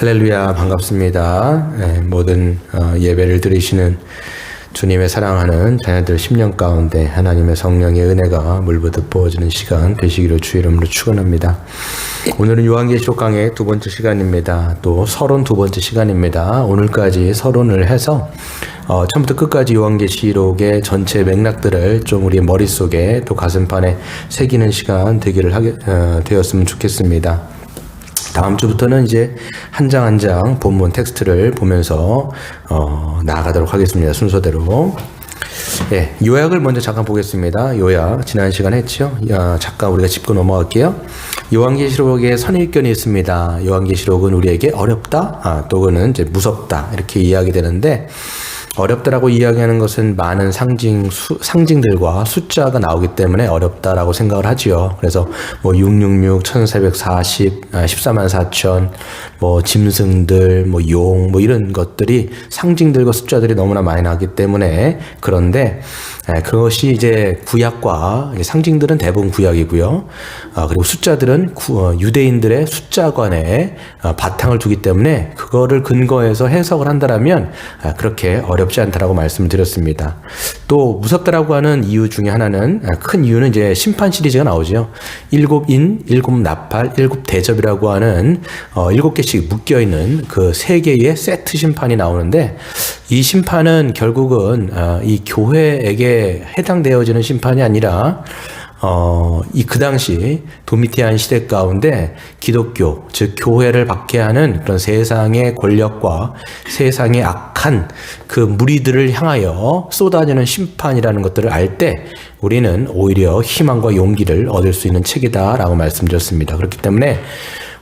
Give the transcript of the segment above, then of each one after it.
할렐루야, 반갑습니다. 모든 예배를 드리시는 주님의 사랑하는 자녀들 10년 가운데 하나님의 성령의 은혜가 물부듯 부어지는 시간 되시기를 주 이름으로 축원합니다. 오늘은 요한계시록 강의 두 번째 시간입니다. 또 서론 두 번째 시간입니다. 오늘까지 서론을 해서 처음부터 끝까지 요한계시록의 전체 맥락들을 좀 우리의 머릿속에 또 가슴판에 새기는 시간 되었으면 좋겠습니다. 다음 주부터는 이제 한 장 한 장 본문 텍스트를 보면서 나아가도록 하겠습니다. 순서대로. 요약을 먼저 잠깐 보겠습니다. 요약 지난 시간 했죠. 잠깐 우리가 짚고 넘어갈게요. 요한계시록에 선입견이 있습니다. 요한계시록은 우리에게 어렵다, 또는 이제 무섭다 이렇게 이야기되는데, 어렵다라고 이야기하는 것은 많은 상징들과 숫자가 나오기 때문에 어렵다라고 생각을 하지요. 그래서 666, 1440, 144,000, 짐승들, 용, 이런 것들이 상징들과 숫자들이 너무나 많이 나오기 때문에. 그런데 그것이 이제 구약과 상징들은 대부분 구약이고요. 그리고 숫자들은 유대인들의 숫자관에 바탕을 두기 때문에 그거를 근거해서 해석을 한다라면 그렇게 어렵지 않다라고 말씀을 드렸습니다. 또 무섭다라고 하는 이유 중에 하나는, 큰 이유는 이제 심판 시리즈가 나오죠. 7인, 7나팔, 7대접이라고 하는 7개씩 묶여있는 그 3개의 세트 심판이 나오는데, 이 심판은 결국은 이 교회에게 해당되어지는 심판이 아니라 그 당시 도미티안 시대 가운데 기독교, 즉 교회를 박해하는 그런 세상의 권력과 세상의 악한 그 무리들을 향하여 쏟아지는 심판이라는 것들을 알 때 우리는 오히려 희망과 용기를 얻을 수 있는 책이다라고 말씀드렸습니다. 그렇기 때문에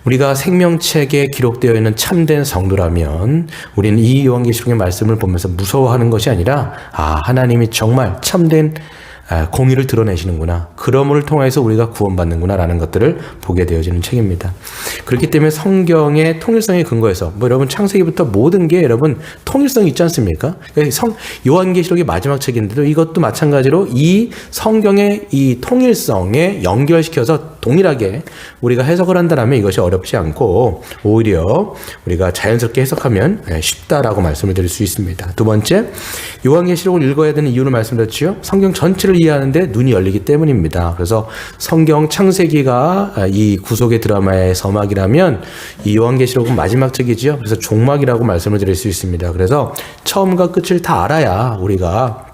우리가 생명책에 기록되어 있는 참된 성도라면 우리는 이 요한계시록의 말씀을 보면서 무서워하는 것이 아니라, 하나님이 정말 참된 공의를 드러내시는구나, 그러므로 통해서 우리가 구원받는구나 라는 것들을 보게 되어지는 책입니다. 그렇기 때문에 성경의 통일성에 근거해서 여러분 창세기부터 모든 게 여러분 통일성이 있지 않습니까? 요한계시록이 마지막 책인데도 이것도 마찬가지로 이 성경의 이 통일성에 연결시켜서 동일하게 우리가 해석을 한다면 이것이 어렵지 않고 오히려 우리가 자연스럽게 해석하면 쉽다라고 말씀을 드릴 수 있습니다. 두 번째, 요한계시록을 읽어야 되는 이유를 말씀드렸죠. 성경 전체를 이해하는데 눈이 열리기 때문입니다. 그래서 성경 창세기가 이 구속의 드라마의 서막이라면 이 요한계시록은 마지막 책이죠. 그래서 종막이라고 말씀을 드릴 수 있습니다. 그래서 처음과 끝을 다 알아야 우리가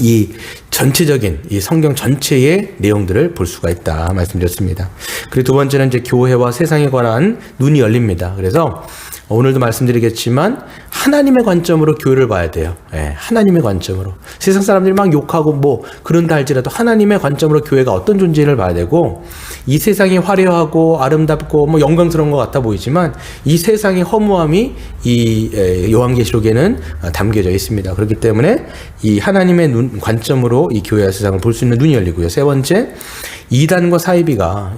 이 전체적인 이 성경 전체의 내용들을 볼 수가 있다 말씀드렸습니다. 그리고 두 번째는 이제 교회와 세상에 관한 눈이 열립니다. 그래서 오늘도 말씀드리겠지만 하나님의 관점으로 교회를 봐야 돼요. 하나님의 관점으로. 세상 사람들이 막 욕하고 그런다 할지라도 하나님의 관점으로 교회가 어떤 존재를 봐야 되고, 이 세상이 화려하고 아름답고 영광스러운 것 같아 보이지만 이 세상의 허무함이 이 요한계시록에는 담겨져 있습니다. 그렇기 때문에 이 하나님의 관점으로 이 교회와 세상을 볼 수 있는 눈이 열리고요. 세 번째, 이단과 사이비가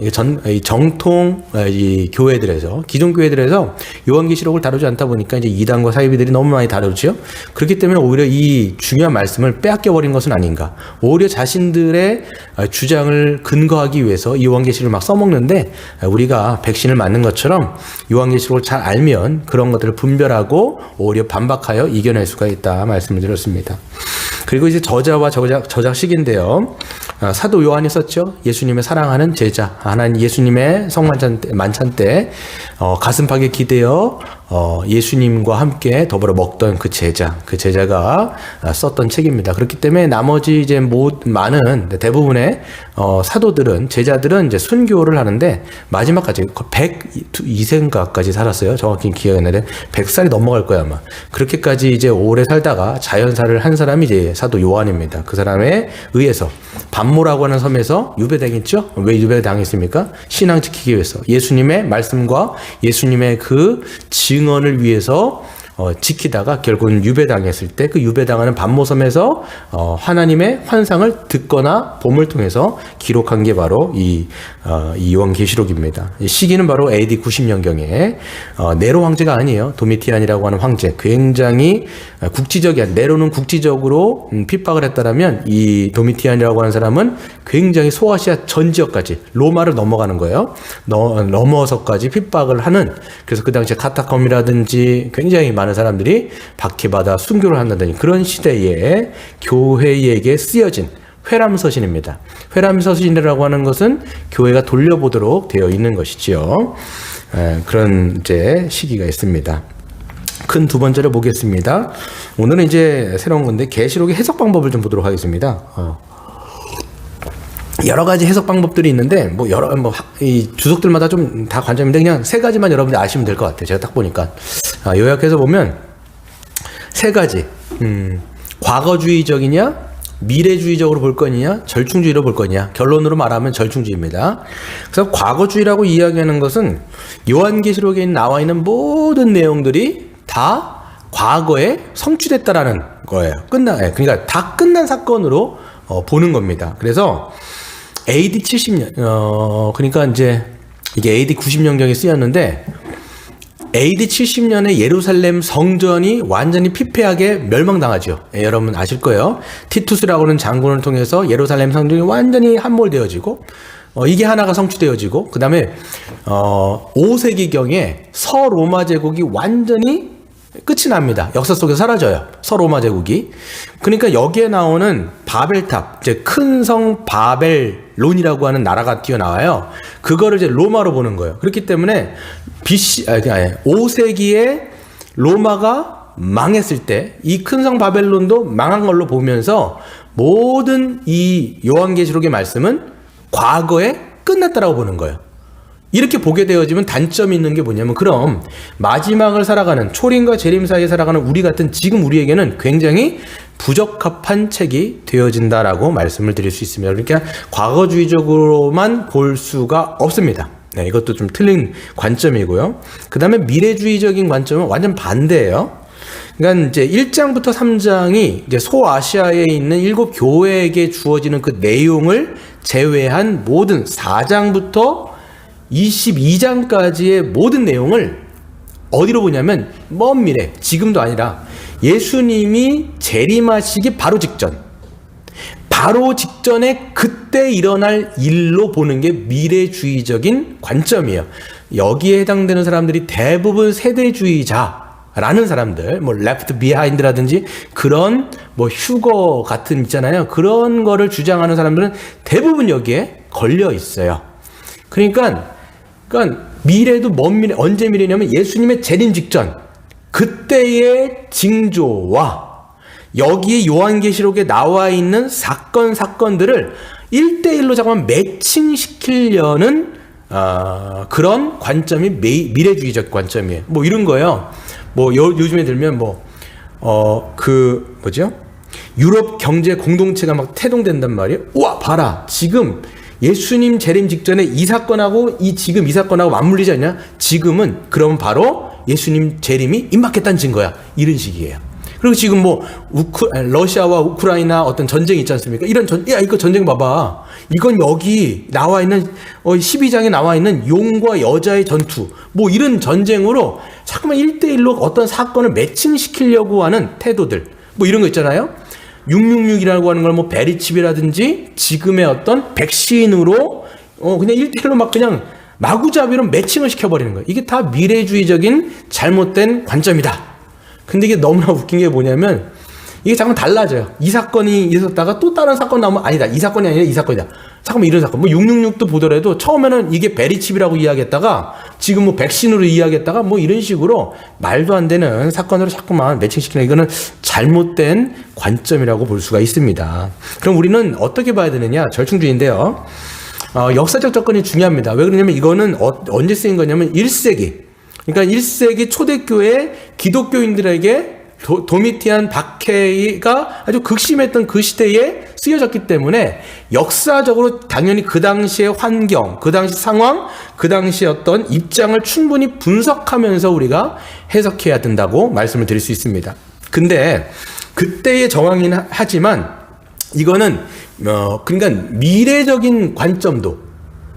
정통 이 교회들에서, 기존 교회들에서 요한계시록을 다루지 않다 보니까 이제 이단과 사이비들이 너무 많이 다루죠. 그렇기 때문에 오히려 이 중요한 말씀을 빼앗겨 버린 것은 아닌가. 오히려 자신들의 주장을 근거하기 위해서 이 요한계시록을 막 써먹는데, 우리가 백신을 맞는 것처럼 요한계시록을 잘 알면 그런 것들을 분별하고 오히려 반박하여 이겨낼 수가 있다 말씀을 드렸습니다. 그리고 이제 저자와 저작식인데요. 사도 요한이 썼죠. 예수님의 사랑하는 제자, 하나님 예수님의 만찬 때 가슴팍에 기대어 예수님과 함께 더불어 먹던 그 제자가 썼던 책입니다. 그렇기 때문에 나머지 이제 많은 대부분의 제자들은 이제 순교를 하는데 마지막까지 102세인가까지 살았어요. 정확히 기억이 안 나는데 100살이 넘어갈 거야 아마. 그렇게까지 이제 오래 살다가 자연사를 한 사람이 이제 사도 요한입니다. 그 사람에 의해서 반모라고 하는 섬에서 유배당했죠. 왜 유배당했습니까? 신앙 지키기 위해서 예수님의 말씀과 예수님의 그 증언을 위해서 지키다가 결국은 유배당했을 때 그 유배당하는 반모섬에서 하나님의 환상을 듣거나 봄을 통해서 기록한 게 바로 이 요한계시록입니다. 이 시기는 바로 AD 90년경에 네로 황제가 아니에요. 도미티안이라고 하는 황제, 굉장히 국지적인, 네로는 국지적으로 핍박을 했다라면 이 도미티안이라고 하는 사람은 굉장히 소아시아 전 지역까지 로마를 넘어가는 거예요. 넘어서까지 핍박을 하는, 그래서 그 당시에 카타콤이라든지 굉장히 많은 사람들이 박해받아 순교를 한다든지 그런 시대에 교회에게 쓰여진 회람서신입니다. 회람서신이라고 하는 것은 교회가 돌려보도록 되어 있는 것이지요. 그런 이제 시기가 있습니다. 큰 두 번째를 보겠습니다. 오늘은 이제 새로운 건데 계시록의 해석 방법을 좀 보도록 하겠습니다. 여러 가지 해석 방법들이 있는데 이 주석들마다 좀 다 관점인데 그냥 세 가지만 여러분들 아시면 될 것 같아요. 제가 딱 보니까 요약해서 보면 세 가지. 과거주의적이냐, 미래주의적으로 볼 거냐, 절충주의로 볼 거냐. 결론으로 말하면 절충주의입니다. 그래서 과거주의라고 이야기하는 것은 요한계시록에 나와 있는 모든 내용들이 다 과거에 성취됐다라는 거예요. 그러니까 다 끝난 사건으로 보는 겁니다. 그래서 AD 70년, 그러니까 이제 이게 AD 90년경에 쓰였는데 AD 70년에 예루살렘 성전이 완전히 피폐하게 멸망당하죠. 여러분 아실 거예요. 티투스라고 하는 장군을 통해서 예루살렘 성전이 완전히 함몰되어지고 이게 하나가 성취되어지고 그 다음에 5세기경에 서로마 제국이 완전히 끝이 납니다. 역사 속에서 사라져요. 서로마 제국이. 그러니까 여기에 나오는 바벨탑, 이제 큰 성 바벨론이라고 하는 나라가 튀어나와요. 그거를 이제 로마로 보는 거예요. 그렇기 때문에 5세기에 로마가 망했을 때 이 큰 성 바벨론도 망한 걸로 보면서 모든 이 요한계시록의 말씀은 과거에 끝났다라고 보는 거예요. 이렇게 보게 되어지면 단점이 있는 게 뭐냐면 그럼 마지막을 살아가는 초림과 재림 사이에 살아가는 우리 같은 지금 우리에게는 굉장히 부적합한 책이 되어진다라고 말씀을 드릴 수 있습니다. 그러니까 과거주의적으로만 볼 수가 없습니다. 네, 이것도 좀 틀린 관점이고요. 그 다음에 미래주의적인 관점은 완전 반대예요. 그러니까 이제 1장부터 3장이 이제 소아시아에 있는 7 교회에게 주어지는 그 내용을 제외한 모든 4장부터 22장까지의 모든 내용을 어디로 보냐면 먼 미래, 지금도 아니라 예수님이 재림하시기 바로 직전에 그때 일어날 일로 보는 게 미래주의적인 관점이에요. 여기에 해당되는 사람들이 대부분 세대주의자라는 사람들, 뭐 left behind라든지 그런 뭐 휴거 같은 있잖아요. 그런 거를 주장하는 사람들은 대부분 여기에 걸려 있어요. 그러니까 미래도 먼 미래, 언제 미래냐면 예수님의 재림 직전 그때의 징조와 여기에 요한계시록에 나와 있는 사건들을 1대1로 잠깐만 매칭시키려는 그런 관점이 미래주의적 관점이에요. 뭐 이런 거예요. 뭐 요즘에 들면 유럽 경제 공동체가 막 태동된단 말이에요. 우와, 봐라, 지금 예수님 재림 직전에 이 사건하고 지금 이 사건하고 맞물리지 않냐? 지금은 그러면 바로 예수님 재림이 임박했다는 증거야. 이런 식이에요. 그리고 지금 러시아와 우크라이나 어떤 전쟁이 있지 않습니까? 이거 전쟁 봐봐. 이건 여기 나와 있는 12장에 나와 있는 용과 여자의 전투, 뭐 이런 전쟁으로 자꾸만 1대1로 어떤 사건을 매칭시키려고 하는 태도들, 뭐 이런 거 있잖아요. 666이라고 하는 걸 베리칩이라든지 지금의 어떤 백신으로 그냥 1대1로 막 그냥 마구잡이로 매칭을 시켜버리는 거예요. 이게 다 미래주의적인 잘못된 관점이다. 근데 이게 너무나 웃긴 게 뭐냐면 이게 잠깐 달라져요. 이 사건이 있었다가 또 다른 사건 나오면 아니다, 이 사건이 아니라 이 사건이다. 잠깐만, 이런 사건 666도 보더라도 처음에는 이게 베리칩이라고 이야기했다가 지금 백신으로 이야기했다가 이런 식으로 말도 안 되는 사건으로 자꾸만 매칭시키는, 이거는 잘못된 관점이라고 볼 수가 있습니다. 그럼 우리는 어떻게 봐야 되느냐? 절충주의인데요. 역사적 접근이 중요합니다. 왜 그러냐면 이거는 언제 쓰인 거냐면 1세기. 그러니까 1세기 초대교회 기독교인들에게 도미티안 박해가 아주 극심했던 그 시대에 쓰여졌기 때문에 역사적으로 당연히 그 당시의 환경, 그 당시 상황, 그 당시의 어떤 입장을 충분히 분석하면서 우리가 해석해야 된다고 말씀을 드릴 수 있습니다. 근데 그때의 정황이긴 하지만 이거는 그러니까 미래적인 관점도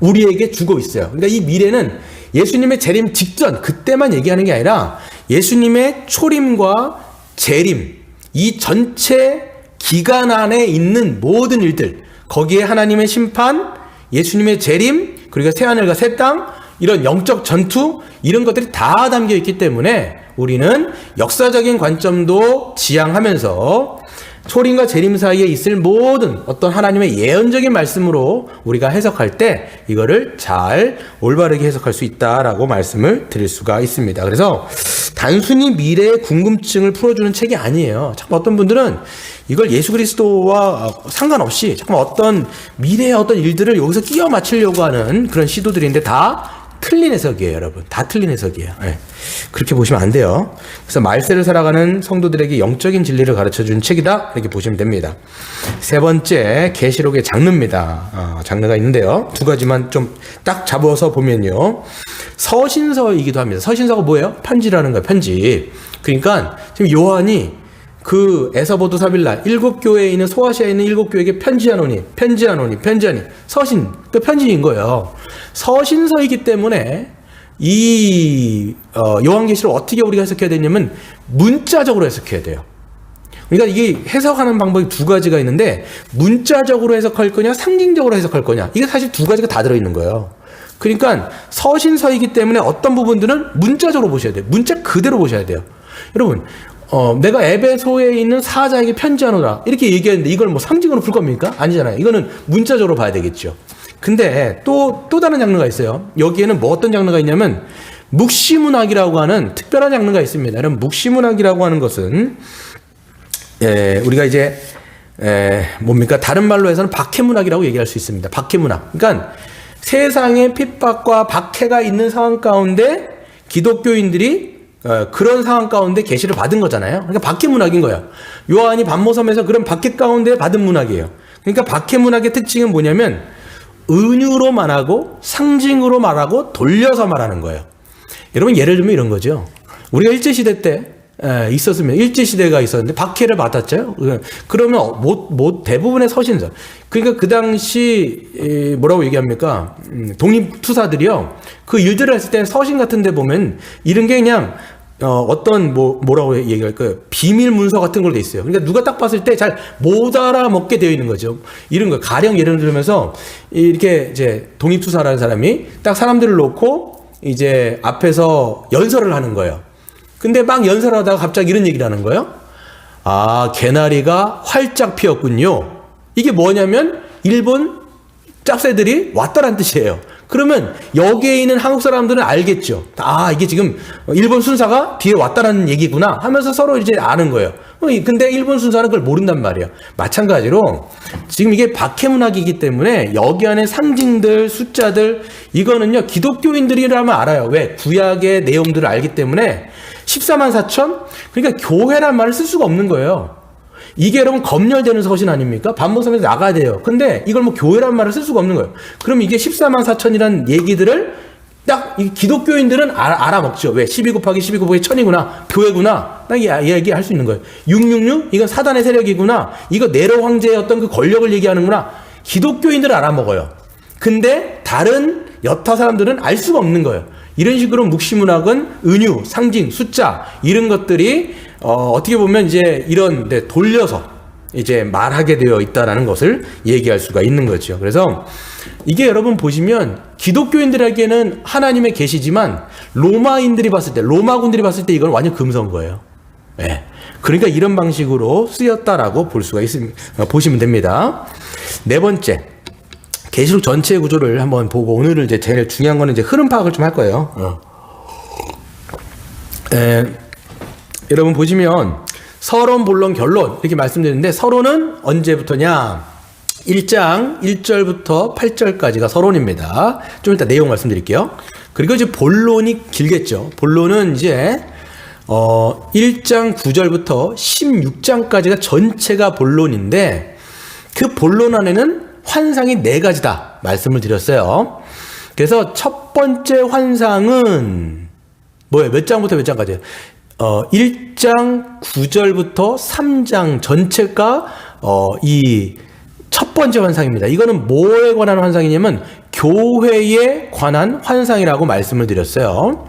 우리에게 주고 있어요. 그러니까 이 미래는 예수님의 재림 직전 그때만 얘기하는 게 아니라 예수님의 초림과 재림 이 전체 기간 안에 있는 모든 일들, 거기에 하나님의 심판, 예수님의 재림, 그리고 새하늘과 새 땅, 이런 영적 전투, 이런 것들이 다 담겨 있기 때문에 우리는 역사적인 관점도 지향하면서 초림과 재림 사이에 있을 모든 어떤 하나님의 예언적인 말씀으로 우리가 해석할 때 이거를 잘 올바르게 해석할 수 있다라고 말씀을 드릴 수가 있습니다. 그래서 단순히 미래의 궁금증을 풀어주는 책이 아니에요. 잠깐 어떤 분들은 이걸 예수 그리스도와 상관없이 잠깐 어떤 미래의 어떤 일들을 여기서 끼워 맞추려고 하는 그런 시도들인데 다 틀린 해석이에요, 여러분. 다 틀린 해석이에요. 네. 그렇게 보시면 안 돼요. 그래서 말세를 살아가는 성도들에게 영적인 진리를 가르쳐주는 책이다. 이렇게 보시면 됩니다. 세 번째, 계시록의 장르입니다. 장르가 있는데요. 두 가지만 좀 딱 잡아서 보면요. 서신서이기도 합니다. 서신서가 뭐예요? 편지라는 거예요, 편지. 그러니까 지금 요한이 그 에서보도 사빌라 7교회에 있는 소아시아에 있는 7교회에게 편지하노니 서신, 그 편지인 거예요. 서신서이기 때문에 이 요한계시를 어떻게 우리가 해석해야 되냐면 문자적으로 해석해야 돼요. 그러니까 이게 해석하는 방법이 두 가지가 있는데 문자적으로 해석할 거냐 상징적으로 해석할 거냐, 이게 사실 두 가지가 다 들어있는 거예요. 그러니까 서신서이기 때문에 어떤 부분들은 문자적으로 보셔야 돼요. 문자 그대로 보셔야 돼요. 여러분 내가 에베소에 있는 사자에게 편지하노라 이렇게 얘기했는데 이걸 뭐 상징으로 풀 겁니까? 아니잖아요. 이거는 문자적으로 봐야 되겠죠. 근데 또 다른 장르가 있어요. 여기에는 뭐 어떤 장르가 있냐면 묵시문학이라고 하는 특별한 장르가 있습니다. 여러분 묵시문학이라고 하는 것은 우리가 이제 뭡니까? 다른 말로 해서는 박해문학이라고 얘기할 수 있습니다. 박해문학. 그러니까 세상에 핍박과 박해가 있는 상황 가운데 기독교인들이 그런 상황 가운데 계시를 받은 거잖아요. 그러니까 박해문학인 거예요. 요한이 반모섬에서 그런 박해 가운데 받은 문학이에요. 그러니까 박해문학의 특징은 뭐냐면 은유로 말하고 상징으로 말하고 돌려서 말하는 거예요. 여러분 예를 들면 이런 거죠. 우리가 일제시대 때 있었으면 일제시대가 있었는데 박해를 받았죠. 그러면 대부분의 서신서, 그러니까 그 당시 뭐라고 얘기합니까? 독립투사들이요. 그 일들을 했을 때 서신 같은 데 보면 이런 게 그냥 어떤 뭐라고 얘기할까요? 비밀 문서 같은 걸로 돼 있어요. 그러니까 누가 딱 봤을 때 잘 못 알아먹게 되어 있는 거죠. 이런 거 가령 예를 들면서 이렇게 이제 독립투사라는 사람이 딱 사람들을 놓고 이제 앞에서 연설을 하는 거예요. 근데 막 연설하다가 갑자기 이런 얘기를 하는 거예요. 아, 개나리가 활짝 피었군요. 이게 뭐냐면 일본 짝새들이 왔다란 뜻이에요. 그러면 여기에 있는 한국 사람들은 알겠죠. 아, 이게 지금 일본 순사가 뒤에 왔다라는 얘기구나 하면서 서로 이제 아는 거예요. 근데 일본 순사는 그걸 모른단 말이에요. 마찬가지로 지금 이게 박해문학이기 때문에 여기 안에 상징들, 숫자들, 이거는요 기독교인들이라면 알아요. 왜? 구약의 내용들을 알기 때문에 14만 4천? 그러니까 교회란 말을 쓸 수가 없는 거예요. 이게 여러분 검열되는 서신 아닙니까? 반모섬에서 나가야 돼요. 근데 이걸 뭐 교회란 말을 쓸 수가 없는 거예요. 그럼 이게 14만 4천이라는 얘기들을 딱 기독교인들은 알아먹죠. 왜? 12 곱하기 12 곱하기 1000이구나. 교회구나. 딱 얘기할 수 있는 거예요. 666? 이건 사단의 세력이구나. 이거 네로 황제의 어떤 그 권력을 얘기하는구나. 기독교인들은 알아먹어요. 근데 다른 여타 사람들은 알 수가 없는 거예요. 이런 식으로 묵시문학은 은유, 상징, 숫자 이런 것들이 어떻게 보면 이제 이런 데 돌려서 이제 말하게 되어 있다라는 것을 얘기할 수가 있는 거죠. 그래서 이게 여러분 보시면 기독교인들에게는 하나님의 계시지만 로마인들이 봤을 때, 로마군들이 봤을 때 이건 완전 금서인 거예요. 네. 그러니까 이런 방식으로 쓰였다라고 볼 수가 있습니다. 보시면 됩니다. 네 번째, 계시록 전체의 구조를 한번 보고 오늘은 이제 제일 중요한 거는 이제 흐름 파악을 좀 할 거예요. 여러분 보시면 서론, 본론, 결론 이렇게 말씀드리는데 서론은 언제부터냐? 1장 1절부터 8절까지가 서론입니다. 좀 이따 내용 말씀드릴게요. 그리고 이제 본론이 길겠죠. 본론은 이제 1장 9절부터 16장까지가 전체가 본론인데 그 본론 안에는 환상이 4가지다 말씀을 드렸어요. 그래서 첫 번째 환상은 뭐예요? 몇 장부터 몇 장까지예요? 1장 9절부터 3장 전체가 이 첫 번째 환상입니다. 이거는 뭐에 관한 환상이냐면 교회에 관한 환상이라고 말씀을 드렸어요.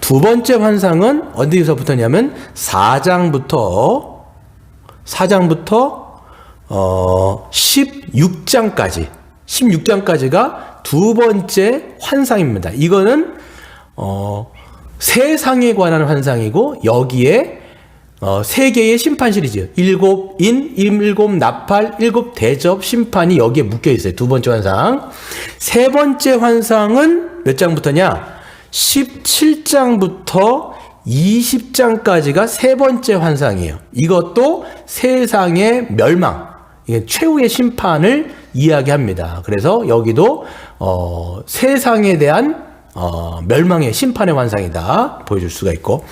두 번째 환상은 어디서부터냐면 4장부터 16장까지가 두 번째 환상입니다. 이거는 세상에 관한 환상이고 여기에 세 개의 심판 시리즈 7인, 7 나팔, 7 대접 심판이 여기에 묶여 있어요. 두 번째 환상. 세 번째 환상은 몇 장부터냐? 17장부터 20장까지가 세 번째 환상이에요. 이것도 세상의 멸망, 이게 최후의 심판을 이야기합니다. 그래서 여기도 세상에 대한 멸망의 심판의 환상이다 보여줄 수가 있고,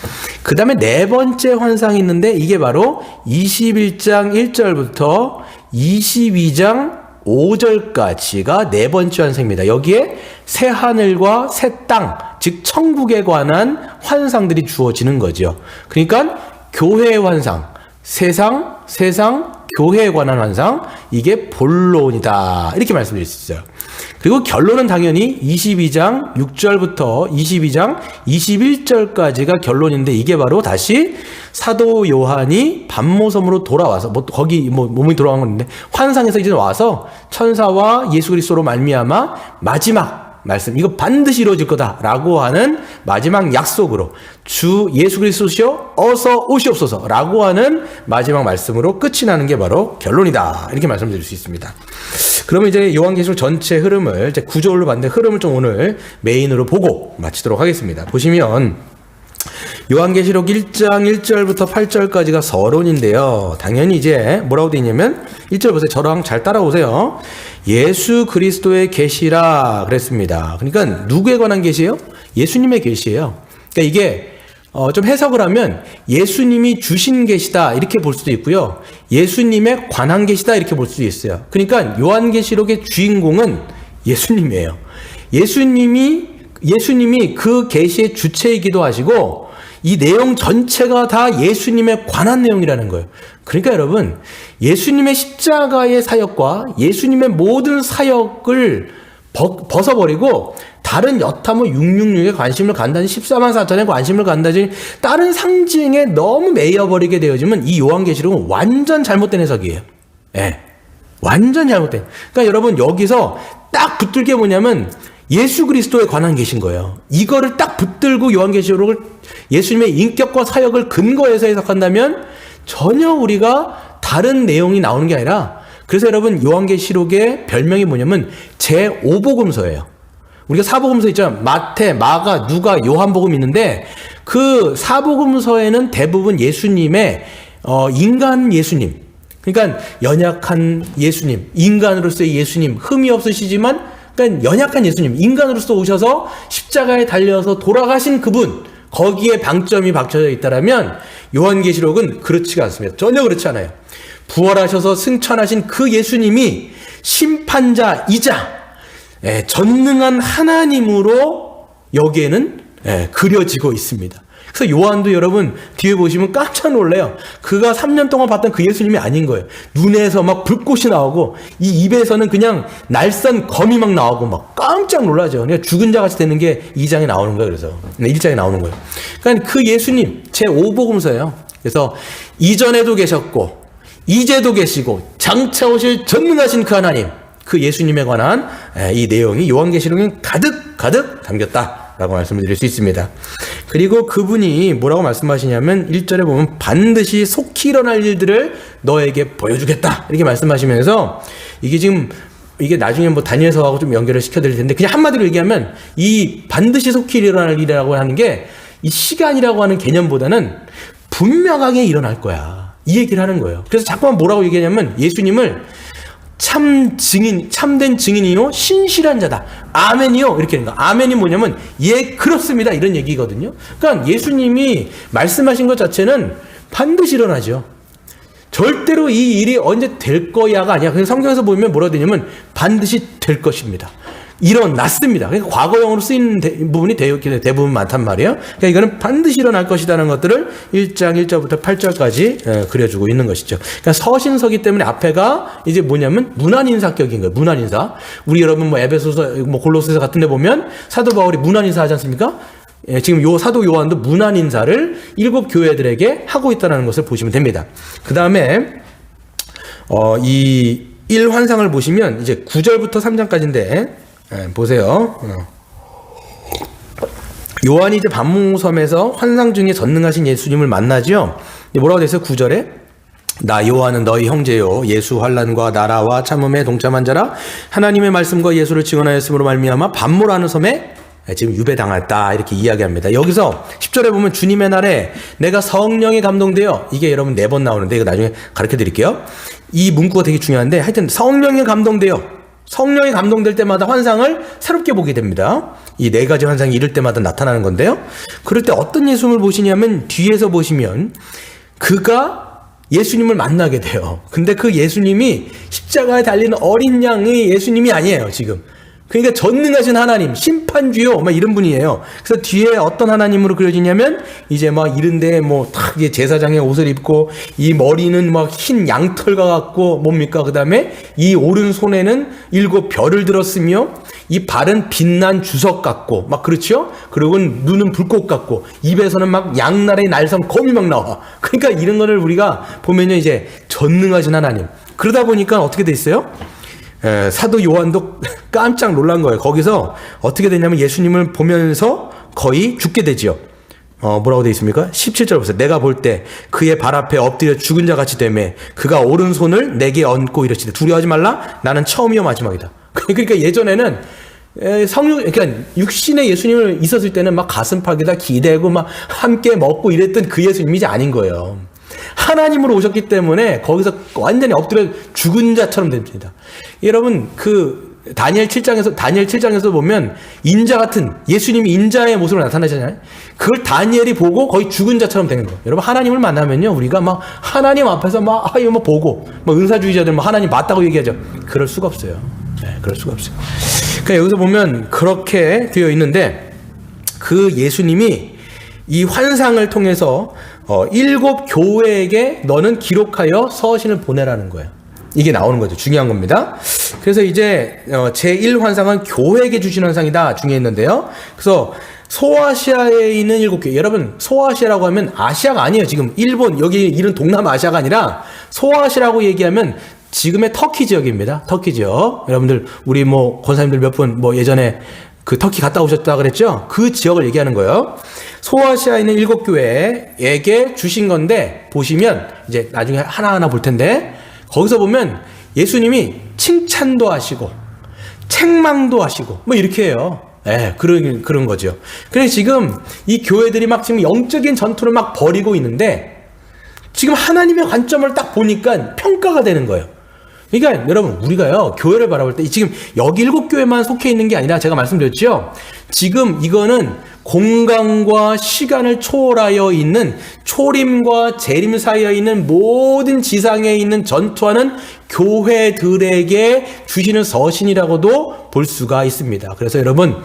그 다음에 네 번째 환상이 있는데 이게 바로 21장 1절부터 22장 5절까지가 네 번째 환상입니다. 여기에 새 하늘과 새 땅, 즉 천국에 관한 환상들이 주어지는 거죠. 그러니까 교회의 환상, 세상, 교회에 관한 환상, 이게 본론이다 이렇게 말씀드릴 수 있어요. 그리고 결론은 당연히 22장 6절부터 22장 21절까지가 결론인데, 이게 바로 다시 사도 요한이 밤모섬으로 돌아와서 거기 몸이 돌아간 건데 환상에서 이제 와서 천사와 예수 그리스도로 말미암아 마지막 말씀, 이거 반드시 이루어질 거다라고 하는 마지막 약속으로 주 예수 그리스도시여 어서 오시옵소서라고 하는 마지막 말씀으로 끝이 나는 게 바로 결론이다 이렇게 말씀드릴 수 있습니다. 그러면 이제 요한계시록 전체 흐름을 이제 구조로 봤는데 흐름을 좀 오늘 메인으로 보고 마치도록 하겠습니다. 보시면 요한계시록 1장 1절부터 8절까지가 서론인데요. 당연히 이제 뭐라고 되어 있냐면 1절 보세요. 저랑 잘 따라오세요. 예수 그리스도의 계시라 그랬습니다. 그러니까 누구에 관한 계시예요? 예수님의 계시예요. 그러니까 이게 좀 해석을 하면 예수님이 주신 계시다 이렇게 볼 수도 있고요. 예수님에 관한 계시다 이렇게 볼 수도 있어요. 그러니까 요한계시록의 주인공은 예수님이에요. 예수님이 그 계시의 주체이기도 하시고 이 내용 전체가 다 예수님에 관한 내용이라는 거예요. 그러니까 여러분, 예수님의 십자가의 사역과 예수님의 모든 사역을 벗어버리고 다른 여타모 666에 관심을 간다든지 14만 4천에 관심을 간다든지 다른 상징에 너무 매여버리게 되어지면 이 요한계시록은 완전 잘못된 해석이에요. 예, 완전 잘못된. 그러니까 여러분, 여기서 딱 붙들 게 뭐냐면 예수 그리스도에 관한 계신 거예요. 이거를 딱 붙들고 요한계시록을 예수님의 인격과 사역을 근거해서 해석한다면 전혀 우리가 다른 내용이 나오는 게 아니라, 그래서 여러분 요한계시록의 별명이 뭐냐면 제5복음서예요. 우리가 사복음서 있잖아요. 마태, 마가, 누가, 요한복음 있는데 그 사복음서에는 대부분 예수님의 인간 예수님, 그러니까 연약한 예수님, 인간으로서의 예수님, 흠이 없으시지만 그러니까 연약한 예수님, 인간으로서 오셔서 십자가에 달려서 돌아가신 그분, 거기에 방점이 박혀져 있다라면 요한계시록은 그렇지가 않습니다. 전혀 그렇지 않아요. 부활하셔서 승천하신 그 예수님이 심판자이자 전능한 하나님으로 여기에는 그려지고 있습니다. 그래서 요한도 여러분 뒤에 보시면 깜짝 놀래요. 그가 3년 동안 봤던 그 예수님이 아닌 거예요. 눈에서 막 불꽃이 나오고 이 입에서는 그냥 날선 검이 막 나오고 막 깜짝 놀라죠. 그러니까 죽은 자 같이 되는 게 2장에 나오는 거예요. 그래서 1장에 나오는 거예요. 그러니까 그 예수님 제5복음서예요. 그래서 이전에도 계셨고 이제도 계시고 장차 오실 전능하신 그 하나님, 그 예수님에 관한 이 내용이 요한계시록에 가득 담겼다라고 말씀을 드릴 수 있습니다. 그리고 그분이 뭐라고 말씀하시냐면 1절에 보면 반드시 속히 일어날 일들을 너에게 보여주겠다 이렇게 말씀하시면서, 이게 나중에 뭐 다니엘서하고 좀 연결을 시켜드릴 텐데 그냥 한마디로 얘기하면 이 반드시 속히 일어날 일이라고 하는 게 이 시간이라고 하는 개념보다는 분명하게 일어날 거야 이 얘기를 하는 거예요. 그래서 자꾸만 뭐라고 얘기하냐면 예수님을 참된 증인이요 신실한 자다, 아멘이요 이렇게 하는 거. 아멘이 뭐냐면 예 그렇습니다 이런 얘기거든요. 그러니까 예수님이 말씀하신 것 자체는 반드시 일어나죠. 절대로 이 일이 언제 될 거야가 아니야. 그냥 성경에서 보면 뭐라고 되냐면 반드시 될 것입니다. 일어났습니다. 그러니까 과거형으로 쓰이는 부분이 대부분 많단 말이에요. 그러니까 이거는 반드시 일어날 것이라는 것들을 1장 1절부터 8절까지 그려주고 있는 것이죠. 그러니까 서신서기 때문에 앞에가 이제 뭐냐면 문안인사격인 거예요. 문안인사. 우리 여러분 뭐 에베소서, 뭐 골로새서 같은 데 보면 사도 바울이 문안인사 하지 않습니까? 예, 지금 요 사도 요한도 문안인사를 7 교회들에게 하고 있다는 것을 보시면 됩니다. 그 다음에 이 1환상을 보시면 이제 9절부터 3장까지인데 보세요. 요한이 이제 반모섬에서 환상 중에 전능하신 예수님을 만나죠. 뭐라고 돼 있어요? 9절에 나 요한은 너희 형제요 예수 환난과 나라와 참음에 동참한 자라 하나님의 말씀과 예수를 증언하였으므로 말미암아 반모라는 섬에 지금 유배당했다 이렇게 이야기합니다. 여기서 10절에 보면 주님의 날에 내가 성령에 감동되어, 이게 여러분 4번 나오는데 이거 나중에 가르쳐 드릴게요. 이 문구가 되게 중요한데 하여튼 성령에 감동될 때마다 환상을 새롭게 보게 됩니다. 이 4가지 환상이 이럴 때마다 나타나는 건데요. 그럴 때 어떤 예수님을 보시냐면 뒤에서 보시면 그가 예수님을 만나게 돼요. 근데 그 예수님이 십자가에 달리는 어린 양의 예수님이 아니에요, 지금. 그러니까 전능하신 하나님, 심판주요, 막 이런 분이에요. 그래서 뒤에 어떤 하나님으로 그려지냐면, 이제 막 이런데 뭐, 탁, 제사장의 옷을 입고, 이 머리는 막 흰 양털과 같고, 뭡니까? 그 다음에 이 오른손에는 7 별을 들었으며, 이 발은 빛난 주석 같고, 막 그렇죠? 그리고 눈은 불꽃 같고, 입에서는 막 양날의 날성 검이 막 나와. 그러니까 이런 거를 우리가 보면요, 이제 전능하신 하나님. 그러다 보니까 어떻게 돼 있어요? 사도 요한도 깜짝 놀란 거예요. 거기서 어떻게 되냐면 예수님을 보면서 거의 죽게 되지요. 뭐라고 되어 있습니까? 17절 보세요. 내가 볼 때 그의 발 앞에 엎드려 죽은 자 같이 되매 그가 오른손을 내게 얹고 이르시되 두려워하지 말라 나는 처음이요 마지막이다. 그러니까 예전에는 그러니까 육신의 예수님을 있었을 때는 막 가슴팍에다 기대고 막 함께 먹고 이랬던 그 예수님이 이제 아닌 거예요. 하나님으로 오셨기 때문에 거기서 완전히 엎드려 죽은 자처럼 됩니다. 여러분 다니엘 7장에서 보면 인자 같은 예수님이 인자의 모습으로 나타나잖아요. 그걸 다니엘이 보고 거의 죽은 자처럼 되는 거예요. 여러분 하나님을 만나면요 우리가 막 하나님 앞에서 막 이거 뭐 보고 막 은사주의자들 막 하나님 맞다고 얘기하죠. 그럴 수가 없어요. 네, 그럴 수가 없어요. 그러니까 여기서 보면 그렇게 되어 있는데 그 예수님이 이 환상을 통해서 7 교회에게 너는 기록하여 서신을 보내라는 거예요. 이게 나오는 거죠. 중요한 겁니다. 그래서 이제 제1환상은 교회에게 주신 환상이다 중요했는데요. 그래서 소아시아에 있는 7 교회. 여러분 소아시아라고 하면 아시아가 아니에요. 지금 일본 여기 이런 동남아시아가 아니라 소아시아라고 얘기하면 지금의 터키 지역입니다. 터키 지역. 여러분들 우리 뭐 권사님들 몇 분 뭐 예전에 그 터키 갔다 오셨다 그랬죠? 그 지역을 얘기하는 거예요. 소아시아에 있는 7 교회에게 주신 건데 보시면 이제 나중에 하나하나 볼 텐데 거기서 보면 예수님이 칭찬도 하시고 책망도 하시고 뭐 이렇게 해요. 예, 그런 거죠. 그래서 지금 이 교회들이 막 지금 영적인 전투를 막 벌이고 있는데 지금 하나님의 관점을 딱 보니까 평가가 되는 거예요. 그러니까 여러분 우리가요 교회를 바라볼 때 지금 여기 7 교회만 속해 있는 게 아니라 제가 말씀드렸죠. 지금 이거는 공간과 시간을 초월하여 있는 초림과 재림 사이에 있는 모든 지상에 있는 전투하는 교회들에게 주시는 서신이라고도 볼 수가 있습니다. 그래서 여러분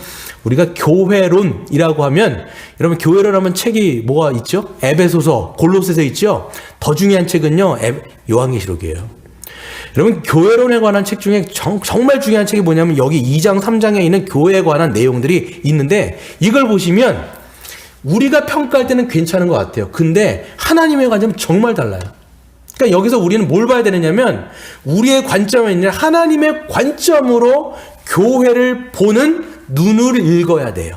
우리가 교회론이라고 하면 여러분 교회론 하면 책이 뭐가 있죠? 에베소서, 골로새서 있죠? 더 중요한 책은요 요한계시록이에요. 여러분 교회론에 관한 책 중에 정말 중요한 책이 뭐냐면 여기 2장 3장에 있는 교회에 관한 내용들이 있는데 이걸 보시면 우리가 평가할 때는 괜찮은 것 같아요. 근데 하나님의 관점은 정말 달라요. 그러니까 여기서 우리는 뭘 봐야 되느냐면 우리의 관점이 아니라 하나님의 관점으로 교회를 보는 눈을 읽어야 돼요.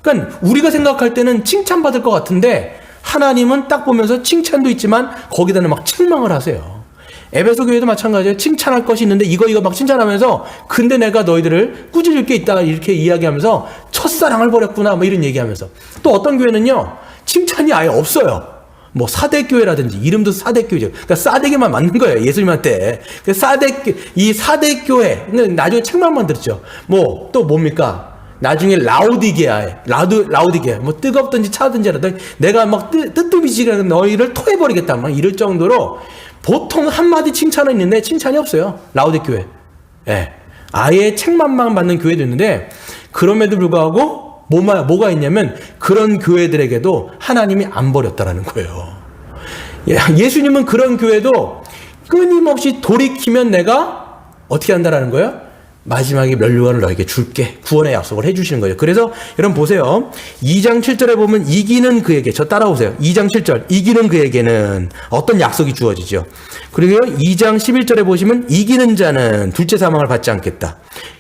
그러니까 우리가 생각할 때는 칭찬받을 것 같은데 하나님은 딱 보면서 칭찬도 있지만 거기다는 막 책망을 하세요. 에베소 교회도 마찬가지예요. 칭찬할 것이 있는데 이거 막 칭찬하면서 근데 내가 너희들을 꾸짖을 게 있다 이렇게 이야기하면서 첫사랑을 버렸구나 뭐 이런 얘기하면서 또 어떤 교회는요 칭찬이 아예 없어요. 뭐 사대교회라든지 이름도 사대교회죠. 그러니까 사대교만 맞는 거예요 예수님한테. 이 사대교회 나중에 책망만 들었죠. 뭐 또 뭡니까 나중에 라우디게아, 뭐 뜨겁든지 차든지 하다 내가 막 뜨뜻미지게 너희를 토해버리겠다, 막 이럴 정도로 보통 한마디 칭찬은 있는데 칭찬이 없어요. 라우디 교회. 예. 아예 책망만 받는 교회도 있는데, 그럼에도 불구하고 뭐가 있냐면 그런 교회들에게도 하나님이 안 버렸다라는 거예요. 예수님은 그런 교회도 끊임없이 돌이키면 내가 어떻게 한다라는 거예요? 마지막에 면류관을 너에게 줄게, 구원의 약속을 해주시는 거예요. 그래서 여러분 보세요. 2장 7절에 보면 이기는 그에게, 저 따라오세요. 2장 7절 이기는 그에게는 어떤 약속이 주어지죠. 그리고 2장 11절에 보시면 이기는 자는 둘째 사망을 받지 않겠다.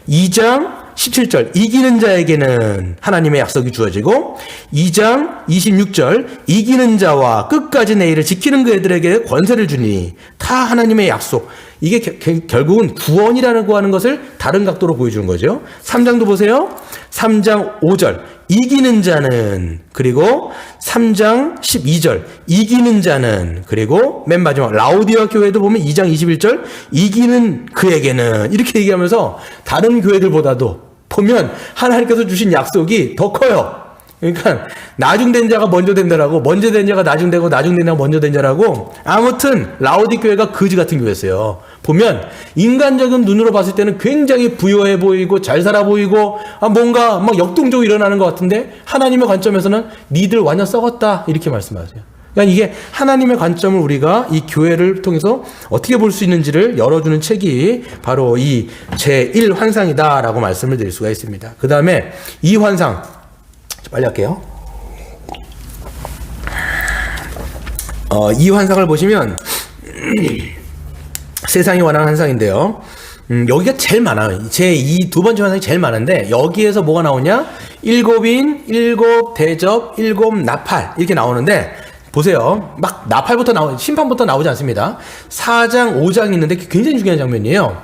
2장 17절 이기는 자에게는 하나님의 약속이 주어지고, 2장 26절 이기는 자와 끝까지 내 일을 지키는 그들에게 권세를 주니, 다 하나님의 약속. 이게 결국은 구원이라는 거 하는 것을 다른 각도로 보여주는 거죠. 3장도 보세요. 3장 5절 이기는 자는, 그리고 3장 12절 이기는 자는, 그리고 맨 마지막 라우디아 교회도 보면 2장 21절 이기는 그에게는, 이렇게 얘기하면서 다른 교회들보다도 보면 하나님께서 주신 약속이 더 커요. 그러니까 나중된 자가 먼저 된다라고, 먼저 된 자가 나중되고 나중된 자가 먼저 된 자라고. 아무튼 라우디 교회가 거지 같은 교회였어요. 보면 인간적인 눈으로 봤을 때는 굉장히 부유해 보이고 잘 살아 보이고 뭔가 막 역동적으로 일어나는 것 같은데, 하나님의 관점에서는 니들 완전 썩었다, 이렇게 말씀하세요. 그러니까 이게 하나님의 관점을 우리가 이 교회를 통해서 어떻게 볼 수 있는지를 열어주는 책이 바로 이 제1환상이다라고 말씀을 드릴 수가 있습니다. 그 다음에 이 환상, 빨리 할게요. 이 환상을 보시면 세상에 관한 환상인데요. 여기가 제일 많아요. 제2 두 번째 환상이 제일 많은데, 여기에서 뭐가 나오냐? 7인, 7 대접, 7 나팔, 이렇게 나오는데, 보세요. 막 나팔부터 심판부터 나오지 않습니다. 4장, 5장이 있는데 굉장히 중요한 장면이에요.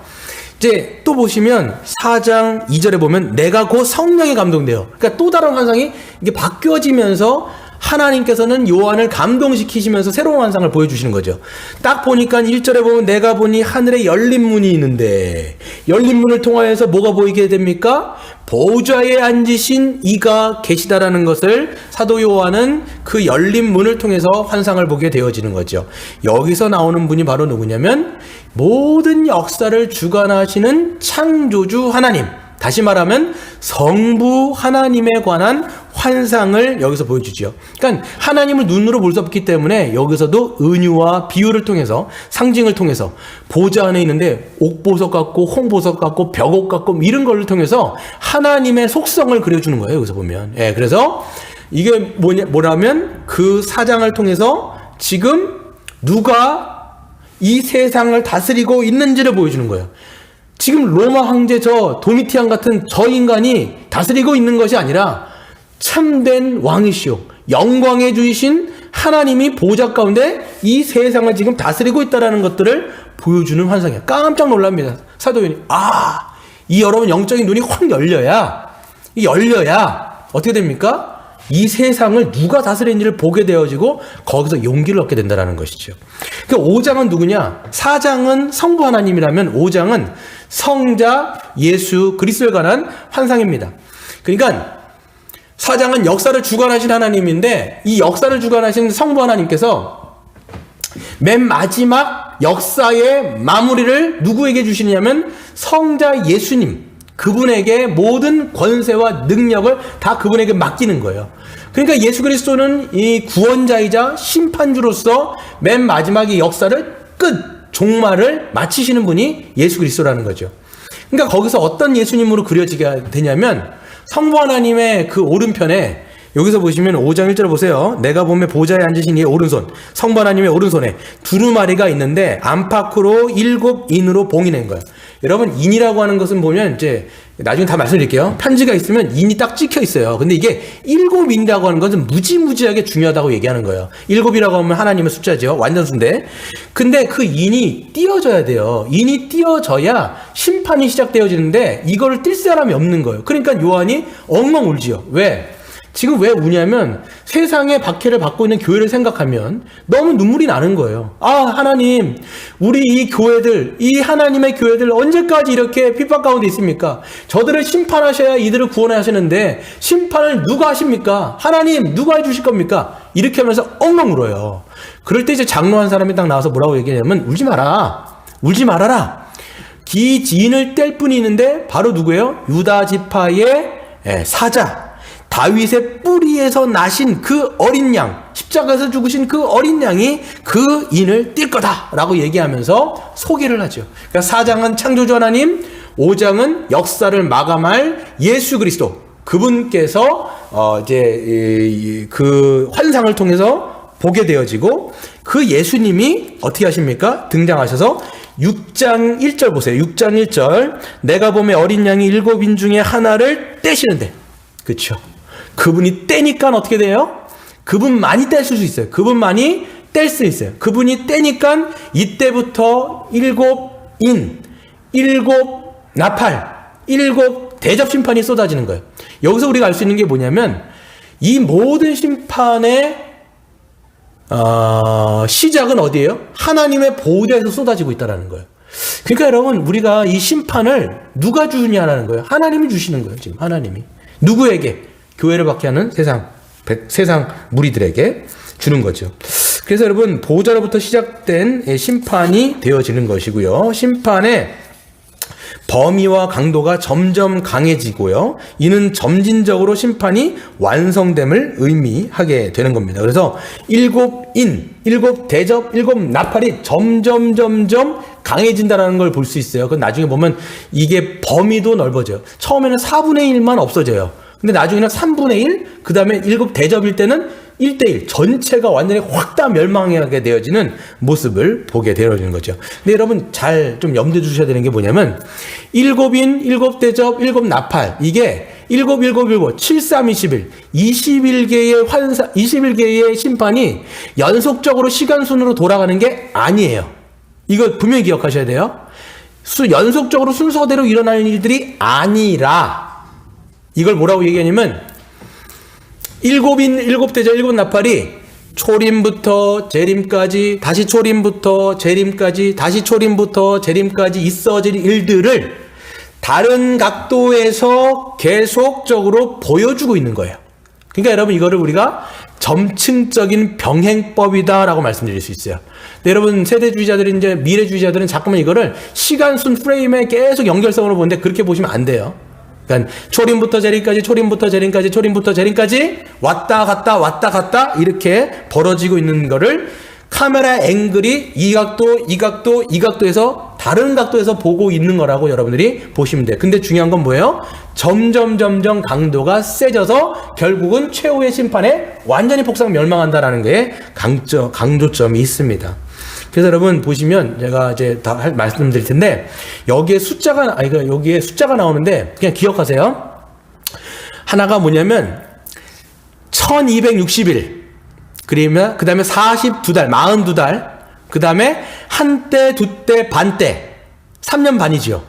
이제 또 보시면 4장 2절에 보면 내가 곧 성령에 감동돼요. 그러니까 또 다른 환상이 이게 바뀌어지면서 하나님께서는 요한을 감동시키시면서 새로운 환상을 보여주시는 거죠. 딱 보니까 1절에 보면 내가 보니 하늘에 열린 문이 있는데, 열린 문을 통하여서 뭐가 보이게 됩니까? 보좌에 앉으신 이가 계시다라는 것을 사도 요한은 그 열린 문을 통해서 환상을 보게 되어지는 거죠. 여기서 나오는 분이 바로 누구냐면 모든 역사를 주관하시는 창조주 하나님, 다시 말하면 성부 하나님에 관한 환상을 여기서 보여주죠. 그러니까 하나님을 눈으로 볼 수 없기 때문에 여기서도 은유와 비유를 통해서, 상징을 통해서, 보좌 안에 있는데 옥보석 같고 홍보석 같고 벽옥 같고 이런 걸 통해서 하나님의 속성을 그려주는 거예요. 여기서 보면. 예, 그래서 이게 뭐냐면 그 사장을 통해서 지금 누가 이 세상을 다스리고 있는지를 보여주는 거예요. 지금 로마 황제 저 도미티안 같은 저 인간이 다스리고 있는 것이 아니라 참된 왕이시오, 영광의 주이신 하나님이 보좌 가운데 이 세상을 지금 다스리고 있다는 것들을 보여주는 환상이에요. 깜짝 놀랍니다. 사도연이. 이 여러분 영적인 눈이 확 열려야 어떻게 됩니까? 이 세상을 누가 다스리는지를 보게 되어지고 거기서 용기를 얻게 된다는 것이죠. 그러니까 5장은 누구냐? 4장은 성부 하나님이라면 5장은 성자 예수 그리스도에 관한 환상입니다. 그러니까 4장은 역사를 주관하신 하나님인데, 이 역사를 주관하신 성부 하나님께서 맨 마지막 역사의 마무리를 누구에게 주시냐면 성자 예수님, 그분에게 모든 권세와 능력을 다 그분에게 맡기는 거예요. 그러니까 예수 그리스도는 이 구원자이자 심판주로서 맨 마지막의 역사를 종말을 마치시는 분이 예수 그리스도라는 거죠. 그러니까 거기서 어떤 예수님으로 그려지게 되냐면 성부 하나님의 그 오른편에, 여기서 보시면 5장 1절 보세요. 내가 보면 보좌에 앉으신 이의 오른손, 성부 하나님의 오른손에 두루마리가 있는데 안팎으로 7인으로 봉이 낸 거예요. 여러분, 인이라고 하는 것은 보면 이제 나중에 다 말씀드릴게요. 편지가 있으면 인이 딱 찍혀 있어요. 근데 이게 7인이라고 하는 것은 무지무지하게 중요하다고 얘기하는 거예요. 7이라고 하면 하나님의 숫자죠. 완전수인데. 근데 그 인이 띄어져야 돼요. 인이 띄어져야 심판이 시작되어지는데 이거를 뛸 사람이 없는 거예요. 그러니까 요한이 엉엉 울지요. 왜? 지금 왜 우냐면 세상의 박해를 받고 있는 교회를 생각하면 너무 눈물이 나는 거예요. 아, 하나님, 우리 이 교회들, 이 하나님의 교회들 언제까지 이렇게 핍박 가운데 있습니까? 저들을 심판하셔야 이들을 구원하시는데 심판을 누가 하십니까? 하나님, 누가 해주실 겁니까? 이렇게 하면서 엉엉 울어요. 그럴 때 이제 장로 한 사람이 딱 나와서 뭐라고 얘기하냐면, 울지 마라. 울지 말아라. 기 지인을 뗄 뿐이 있는데 바로 누구예요? 유다 지파의 사자, 다윗의 뿌리에서 나신 그 어린 양, 십자가에서 죽으신 그 어린 양이 그 인을 뛸 거다라고 얘기하면서 소개를 하죠. 그러니까 4장은 창조주 하나님, 5장은 역사를 마감할 예수 그리스도, 그분께서 이제 그 환상을 통해서 보게 되어지고, 그 예수님이 어떻게 하십니까? 등장하셔서 6장 1절 보세요. 6장 1절. 내가 보매 어린 양이 7인 중에 하나를 떼시는데, 그렇죠? 그분이 떼니까 어떻게 돼요? 그분만이 뗄 수 있어요. 그분만이 뗄 수 있어요. 그분이 떼니까 이때부터 7인, 7 나팔, 7 대접 심판이 쏟아지는 거예요. 여기서 우리가 알 수 있는 게 뭐냐면, 이 모든 심판의 시작은 어디예요? 하나님의 보호자에서 쏟아지고 있다는 거예요. 그러니까 여러분, 우리가 이 심판을 누가 주냐라는 거예요. 하나님이 주시는 거예요. 지금 하나님이 누구에게? 교회를 박해하는 세상 무리들에게 주는 거죠. 그래서 여러분, 보호자로부터 시작된 심판이 되어지는 것이고요. 심판의 범위와 강도가 점점 강해지고요. 이는 점진적으로 심판이 완성됨을 의미하게 되는 겁니다. 그래서 7인, 7 대접, 7 나팔이 점점 강해진다는 걸 볼 수 있어요. 그 나중에 보면 이게 범위도 넓어져요. 처음에는 4분의 1만 없어져요. 근데 나중에는 3분의 1, 그 다음에 7 대접일 때는 1대1, 전체가 완전히 확 다 멸망하게 되어지는 모습을 보게 되어지는 거죠. 근데 여러분, 잘 좀 염두에 두셔야 되는 게 뭐냐면, 7인, 7 대접, 7 나팔, 이게 7, 7, 3, 21, 21개의 환상, 21개의 심판이 연속적으로 시간순으로 돌아가는 게 아니에요. 이거 분명히 기억하셔야 돼요. 연속적으로 순서대로 일어나는 일들이 아니라, 이걸 뭐라고 얘기하냐면, 7인, 7 대접, 7 나팔이 초림부터 재림까지, 다시 초림부터 재림까지, 다시 초림부터 재림까지 있어질 일들을 다른 각도에서 계속적으로 보여주고 있는 거예요. 그러니까 여러분, 이거를 우리가 점층적인 병행법이다라고 말씀드릴 수 있어요. 근데 여러분, 세대주의자들이, 이제 미래주의자들은 자꾸만 이거를 시간순 프레임에 계속 연결성으로 보는데, 그렇게 보시면 안 돼요. 그러니까 초림부터 재림까지, 초림부터 재림까지, 초림부터 재림까지 왔다 갔다 이렇게 벌어지고 있는 거를 카메라 앵글이 이 각도에서 다른 각도에서 보고 있는 거라고 여러분들이 보시면 돼요. 근데 중요한 건 뭐예요? 점점 강도가 세져서 결국은 최후의 심판에 완전히 폭삭 멸망한다라는 게 강조점이 있습니다. 그래서 여러분 보시면 제가 이제 다 말씀드릴 텐데, 여기에 숫자가 나오는데 그냥 기억하세요. 하나가 뭐냐면 1260일, 그러면 그 다음에 42달, 42달, 그 다음에 한때, 두때, 반때, 3년 반이죠.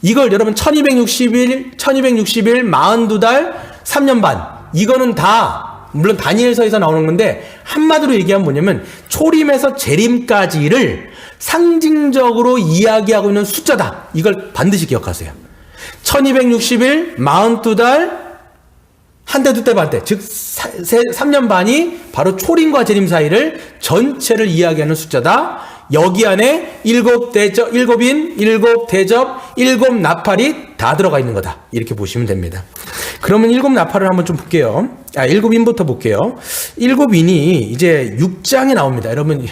이걸 여러분 1260일, 42달, 3년 반, 이거는 다 물론 다니엘서에서 나오는 건데, 한마디로 얘기하면 뭐냐면 초림에서 재림까지를 상징적으로 이야기하고 있는 숫자다. 이걸 반드시 기억하세요. 1260일, 42달, 한때, 두때, 반때, 즉 3년 반이 바로 초림과 재림 사이를 전체를 이야기하는 숫자다. 여기 안에 7 대접, 7인, 7 대접, 7 나팔이 다 들어가 있는 거다. 이렇게 보시면 됩니다. 그러면 7 나팔을 한번 좀 볼게요. 7인부터 볼게요. 7인이 이제 6장에 나옵니다. 여러분,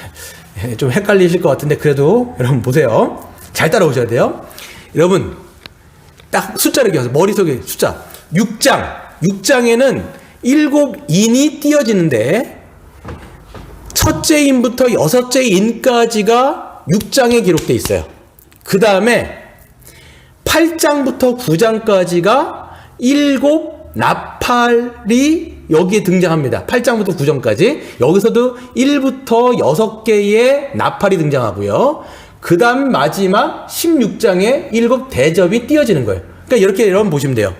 좀 헷갈리실 것 같은데, 그래도 여러분 보세요. 잘 따라오셔야 돼요. 여러분, 딱 숫자를 기억하세요. 머릿속에 숫자. 6장에는 7인이 띄어지는데, 첫째 인부터 6째 인까지가 6장에 기록되어 있어요. 그 다음에 8장부터 9장까지가 7 나팔이 여기에 등장합니다. 8장부터 9장까지. 여기서도 1부터 6개의 나팔이 등장하고요. 그 다음 마지막 16장에 7 대접이 띄어지는 거예요. 그러니까 이렇게 여러분 보시면 돼요.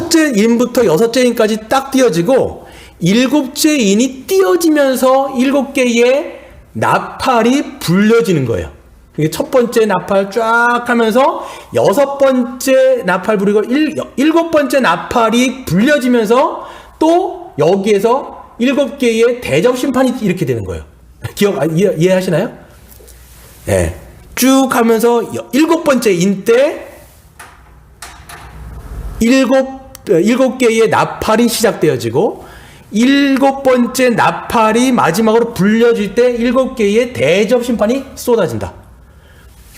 첫째 인부터 여섯째 인까지 딱 띄어지고 일곱째 인이 띄어지면서 7개의 나팔이 불려지는 거예요. 이게 첫 번째 나팔 쫙 하면서 여섯 번째 나팔 부리고 일곱 번째 나팔이 불려지면서 또 여기에서 7개의 대접 심판이 이렇게 되는 거예요. 이해하시나요? 네. 쭉 하면서 일곱 번째 인 때 7개의 나팔이 시작되어지고 일곱 번째 나팔이 마지막으로 불려질 때 7개의 대접 심판이 쏟아진다.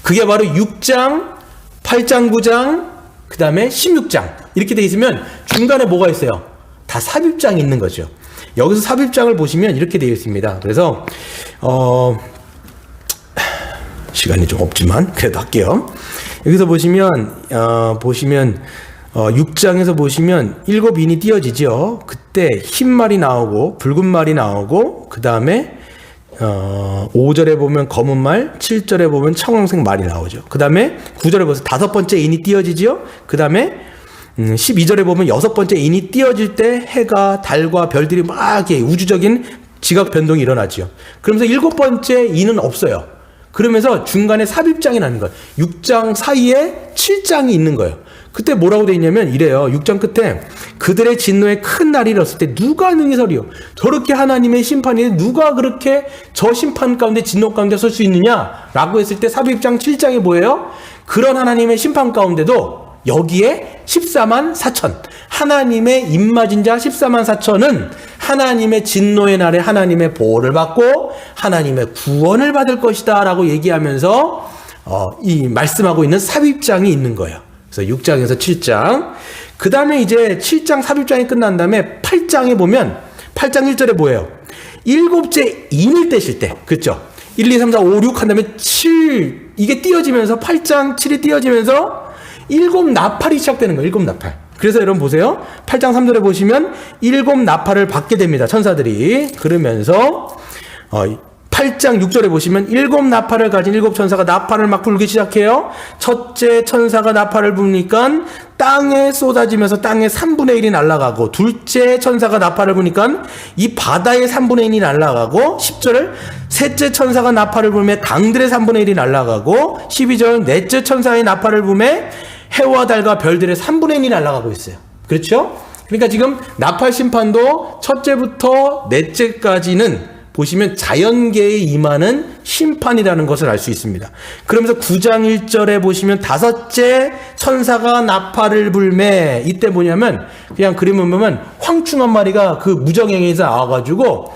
그게 바로 6장, 8장, 9장, 그 다음에 16장 이렇게 돼 있으면 중간에 뭐가 있어요? 다 삽입장이 있는 거죠. 여기서 삽입장을 보시면 이렇게 되어 있습니다. 그래서 시간이 좀 없지만 그래도 할게요. 여기서 보시면 6장에서 보시면 7인이 띄어지죠. 그때 흰 말이 나오고 붉은 말이 나오고 그 다음에 5절에 보면 검은 말, 7절에 보면 청황색 말이 나오죠. 그 다음에 9절에 보면 5번째 인이 띄어지죠. 그 다음에 12절에 보면 6번째 인이 띄어질 때 해가 달과 별들이 막 이렇게 우주적인 지각 변동이 일어나죠. 그러면서 7번째 인은 없어요. 그러면서 중간에 삽입장이 나는 거예요. 6장 사이에 7장이 있는 거예요. 그때 뭐라고 돼 있냐면 이래요. 6장 끝에 그들의 진노에 큰 날이 일었을 때 누가 능히 서리요? 저렇게 하나님의 심판이 누가 그렇게 저 심판 가운데 진노 가운데 설 수 있느냐? 라고 했을 때 삽입장 7장이 뭐예요? 그런 하나님의 심판 가운데도 여기에 14만 4천 하나님의 입맞은 자 14만 4천은 하나님의 진노의 날에 하나님의 보호를 받고 하나님의 구원을 받을 것이다 라고 얘기하면서 이 말씀하고 있는 삽입장이 있는 거예요. 그래서 6장에서 7장 그 다음에 이제 7장 삽입장이 끝난 다음에 8장에 보면 8장 1절에 뭐예요? 7째 인을 떼실 때 그렇죠? 1, 2, 3, 4, 5, 6 한 다음에 7 이게 띄어지면서 8장 7이 띄어지면서 7 나팔이 시작되는 거예요. 7 나팔. 그래서 여러분 보세요. 8장 3절에 보시면 7 나팔을 받게 됩니다. 천사들이. 그러면서 8장 6절에 보시면 7 나팔을 가진 7 천사가 나팔을 막 불기 시작해요. 첫째 천사가 나팔을 부니까 땅에 쏟아지면서 땅의 3분의 1이 날아가고 둘째 천사가 나팔을 부니까 이 바다의 3분의 1이 날아가고 10절을 셋째 천사가 나팔을 불며 강들의 3분의 1이 날아가고 12절 넷째 천사의 나팔을 불며 해와 달과 별들의 3분의 1이 날아가고 있어요. 그렇죠? 그러니까 지금 나팔 심판도 첫째부터 넷째까지는 보시면 자연계에 임하는 심판이라는 것을 알 수 있습니다. 그러면서 9장 1절에 보시면 5째 천사가 나팔을 불매 이때 뭐냐면 그냥 그림을 보면 황충 한 마리가 그 무정행에서 나와가지고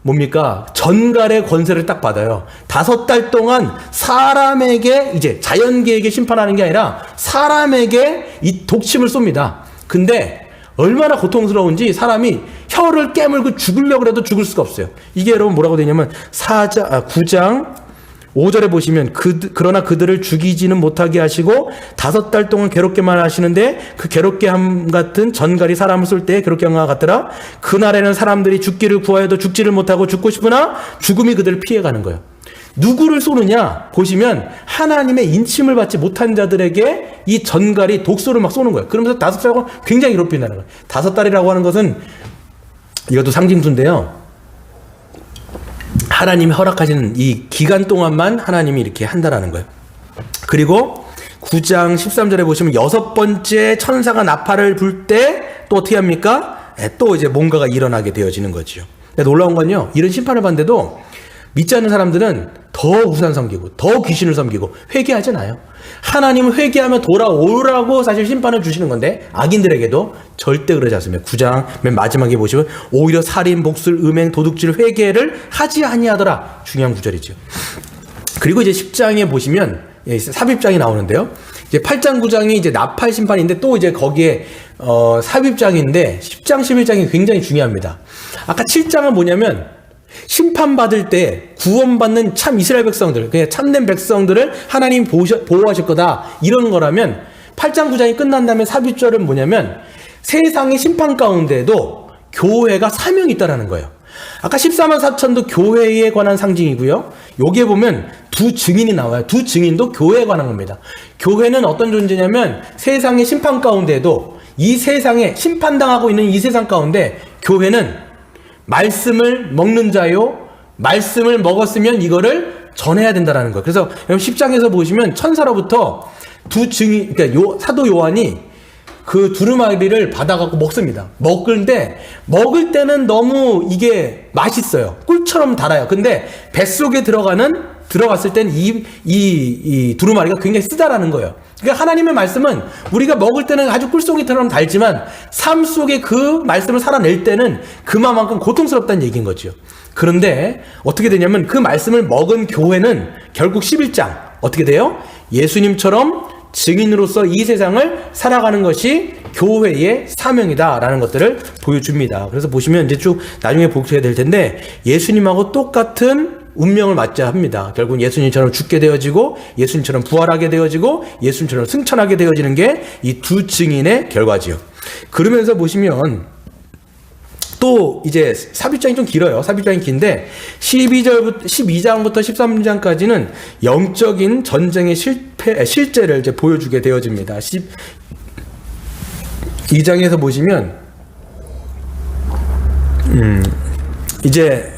뭡니까? 전갈의 권세를 딱 받아요. 5달 동안 사람에게 이제 자연계에게 심판하는 게 아니라 사람에게 이 독침을 쏩니다. 근데 얼마나 고통스러운지 사람이 혀를 깨물고 죽으려고 해도 죽을 수가 없어요. 이게 여러분 뭐라고 되냐면 9장 5절에 보시면 그러나 그들을 죽이지는 못하게 하시고 5달 동안 괴롭게만 하시는데 그 괴롭게 함 같은 전갈이 사람을 쏠 때 괴롭게 함과 같더라. 그날에는 사람들이 죽기를 구하여도 죽지를 못하고 죽고 싶으나 죽음이 그들을 피해가는 거예요. 누구를 쏘느냐 보시면 하나님의 인침을 받지 못한 자들에게 이 전갈이 독소를 막 쏘는 거예요. 그러면서 5달하고 굉장히 괴롭힌다는 거예요. 5달이라고 하는 것은 이것도 상징수인데요. 하나님이 허락하시는 이 기간 동안만 하나님이 이렇게 한다라는 거예요. 그리고 9장 13절에 보시면 6번째 천사가 나팔을 불 때 또 어떻게 합니까? 또 이제 뭔가가 일어나게 되어지는 거죠. 놀라운 건요. 이런 심판을 받는데도 믿지 않는 사람들은 더 우상 섬기고 더 귀신을 섬기고 회개하지 않아요. 하나님은 회개하면 돌아오라고 사실 심판을 주시는 건데 악인들에게도 절대 그러지 않습니다. 9장 맨 마지막에 보시면 오히려 살인, 복술, 음행, 도둑질, 회개를 하지 아니하더라. 중요한 구절이죠. 그리고 이제 10장에 보시면 삽입장이 나오는데요. 이제 8장, 9장이 이제 나팔 심판인데 또 이제 거기에 삽입장인데 10장, 11장이 굉장히 중요합니다. 아까 7장은 뭐냐면 심판받을 때 구원받는 참 이스라엘 백성들, 그냥 참된 백성들을 하나님 보호하실 거다 이런 거라면 8장 9장이 끝난 다음에 삽입절은 뭐냐면 세상의 심판 가운데도 교회가 사명이 있다라는 거예요. 아까 14만 4천도 교회에 관한 상징이고요. 여기에 보면 두 증인이 나와요. 두 증인도 교회에 관한 겁니다. 교회는 어떤 존재냐면 세상의 심판 가운데도 이 세상에 심판당하고 있는 이 세상 가운데 교회는 말씀을 먹는 자요, 말씀을 먹었으면 이거를 전해야 된다라는 거예요. 그래서 여러분 10장에서 보시면 천사로부터 두 증인, 그러니까 사도 요한이 그 두루마리를 받아갖고 먹습니다. 먹을 때는 너무 이게 맛있어요. 꿀처럼 달아요. 근데 뱃속에 들어갔을 땐 이 두루마리가 굉장히 쓰다라는 거예요. 그러니까 하나님의 말씀은 우리가 먹을 때는 아주 꿀송이처럼 달지만 삶 속에 그 말씀을 살아낼 때는 그만큼 고통스럽다는 얘기인 거죠. 그런데 어떻게 되냐면 그 말씀을 먹은 교회는 결국 11장 어떻게 돼요? 예수님처럼 증인으로서 이 세상을 살아가는 것이 교회의 사명이다라는 것들을 보여줍니다. 그래서 보시면 이제 쭉 나중에 보게 될 텐데 예수님하고 똑같은 운명을 맞자 합니다. 결국 예수님처럼 죽게 되어지고 예수님처럼 부활하게 되어지고 예수님처럼 승천하게 되어지는 게 이 두 증인의 결과지요. 그러면서 보시면 또 이제 삽입장이 좀 길어요. 삽입장이 긴데 12장부터 13장까지는 영적인 전쟁의 실제를 이제 보여주게 되어집니다. 12장에서 보시면 이제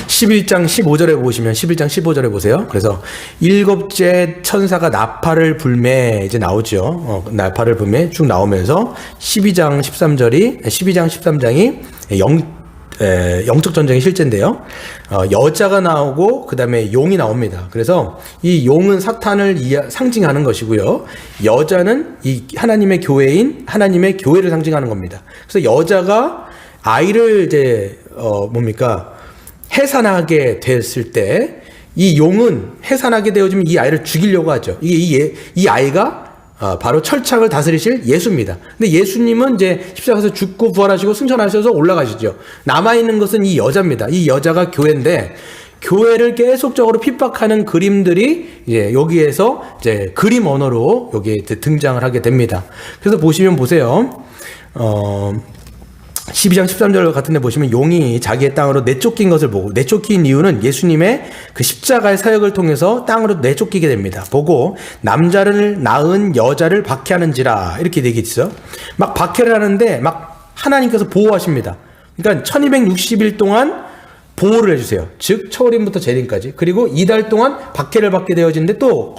11장 15절에 보시면 11장 15절에 보세요. 그래서 일곱째 천사가 나팔을 불매 이제 나오죠. 나팔을 불매 쭉 나오면서 12장 13장이 영적 전쟁의 실제인데요. 여자가 나오고 그 다음에 용이 나옵니다. 그래서 이 용은 사탄을 상징하는 것이고요. 여자는 이 하나님의 교회인 하나님의 교회를 상징하는 겁니다. 그래서 여자가 아이를 이제 해산하게 됐을 때 이 용은 해산하게 되어지면 이 아이를 죽이려고 하죠. 이 아이가 바로 철창을 다스리실 예수입니다. 근데 예수님은 이제 십자가에서 죽고 부활하시고 승천하셔서 올라가시죠. 남아있는 것은 이 여자입니다. 이 여자가 교회인데 교회를 계속적으로 핍박하는 그림들이 이제 여기에서 이제 그림 언어로 여기에 등장을 하게 됩니다. 그래서 보세요. 12장 13절 같은 데 보시면 용이 자기의 땅으로 내쫓긴 것을 보고, 내쫓긴 이유는 예수님의 그 십자가의 사역을 통해서 땅으로 내쫓기게 됩니다. 보고 남자를 낳은 여자를 박해하는지라 이렇게 되어 있어. 막 박해를 하는데 막 하나님께서 보호하십니다. 그러니까 1260일 동안 보호를 해주세요. 즉 초림부터 재림까지. 그리고 이달 동안 박해를 받게 되어지는데 또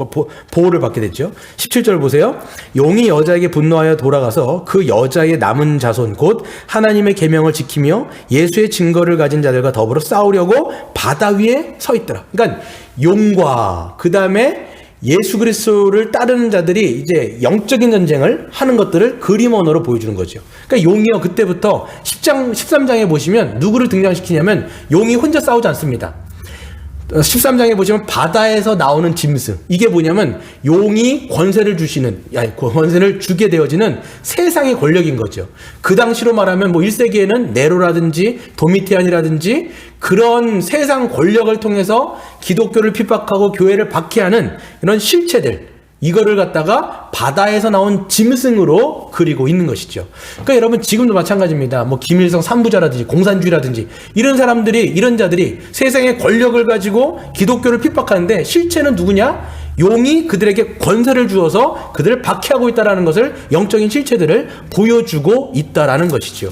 보호를 받게 됐죠. 17절 보세요. 용이 여자에게 분노하여 돌아가서 그 여자의 남은 자손 곧 하나님의 계명을 지키며 예수의 증거를 가진 자들과 더불어 싸우려고 바다 위에 서 있더라. 그러니까 용과 그 다음에 예수 그리스도를 따르는 자들이 이제 영적인 전쟁을 하는 것들을 그림 언어로 보여주는 거죠. 그러니까 용이요, 그때부터 10장, 13장에 보시면 누구를 등장시키냐면 용이 혼자 싸우지 않습니다. 13장에 보시면 바다에서 나오는 짐승. 이게 뭐냐면 용이 권세를 주게 되어지는 세상의 권력인 거죠. 그 당시로 말하면 1세기에는 네로라든지 도미티안이라든지 그런 세상 권력을 통해서 기독교를 핍박하고 교회를 박해하는 이런 실체들, 이거를 갖다가 바다에서 나온 짐승으로 그리고 있는 것이죠. 그러니까 여러분 지금도 마찬가지입니다. 김일성 산부자라든지 공산주의라든지 이런 자들이 세상의 권력을 가지고 기독교를 핍박하는데 실체는 누구냐? 용이 그들에게 권세를 주어서 그들을 박해하고 있다는 것을, 영적인 실체들을 보여주고 있다라는 것이죠.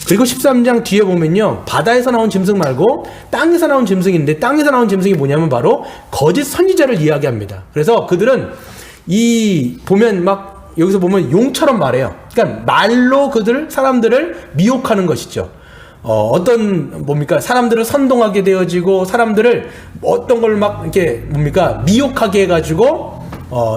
그리고 13장 뒤에 보면요, 바다에서 나온 짐승 말고 땅에서 나온 짐승인데, 땅에서 나온 짐승이 뭐냐면 바로 거짓 선지자를 이야기합니다. 그래서 그들은 여기서 보면 용처럼 말해요. 그러니까 말로 사람들을 미혹하는 것이죠. 사람들을 선동하게 되어지고, 사람들을 어떤 걸 미혹하게 해가지고,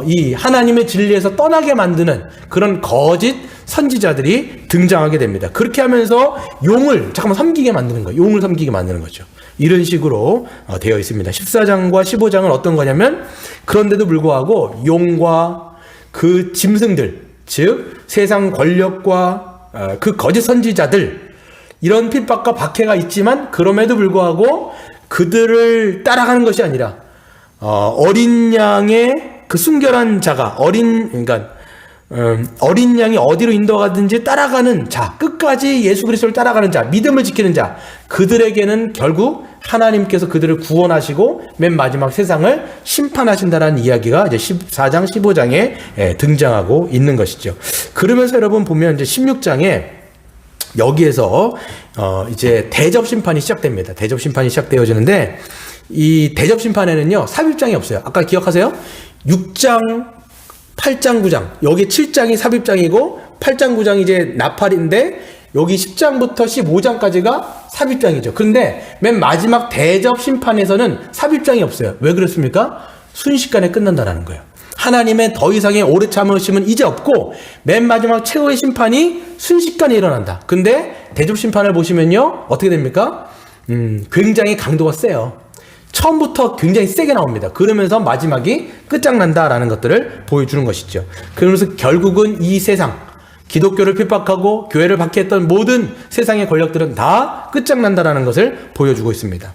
이 하나님의 진리에서 떠나게 만드는 그런 거짓 선지자들이 등장하게 됩니다. 그렇게 하면서 용을 섬기게 만드는 거예요. 용을 섬기게 만드는 거죠. 이런 식으로 되어 있습니다. 14장과 15장은 어떤 거냐면, 그런데도 불구하고 용과 그 짐승들, 즉 세상 권력과 그 거짓 선지자들, 이런 핍박과 박해가 있지만 그럼에도 불구하고 그들을 따라가는 것이 아니라 어린 양의 그 순결한 자가, 어린 양이 어디로 인도가든지 따라가는 자, 끝까지 예수 그리스도를 따라가는 자, 믿음을 지키는 자, 그들에게는 결국 하나님께서 그들을 구원하시고 맨 마지막 세상을 심판하신다라는 이야기가 이제 14장, 15장에 등장하고 있는 것이죠. 그러면서 여러분 보면 이제 16장에 여기에서 이제 대접 심판이 시작됩니다. 대접 심판이 시작되어지는데 이 대접 심판에는요 삽입장이 없어요. 아까 기억하세요? 6장, 8장, 9장 여기 7장이 삽입장이고 8장, 9장이 이제 나팔인데 여기 10장부터 15장까지가 삽입장이죠. 그런데 맨 마지막 대접 심판에서는 삽입장이 없어요. 왜 그렇습니까? 순식간에 끝난다라는 거예요. 하나님의 더 이상의 오래 참으심은 이제 없고 맨 마지막 최후의 심판이 순식간에 일어난다. 근데 대접 심판을 보시면요 어떻게 됩니까? 굉장히 강도가 세요. 처음부터 굉장히 세게 나옵니다. 그러면서 마지막이 끝장난다라는 것들을 보여주는 것이죠. 그러면서 결국은 이 세상 기독교를 핍박하고 교회를 박해했던 모든 세상의 권력들은 다 끝장난다라는 것을 보여주고 있습니다.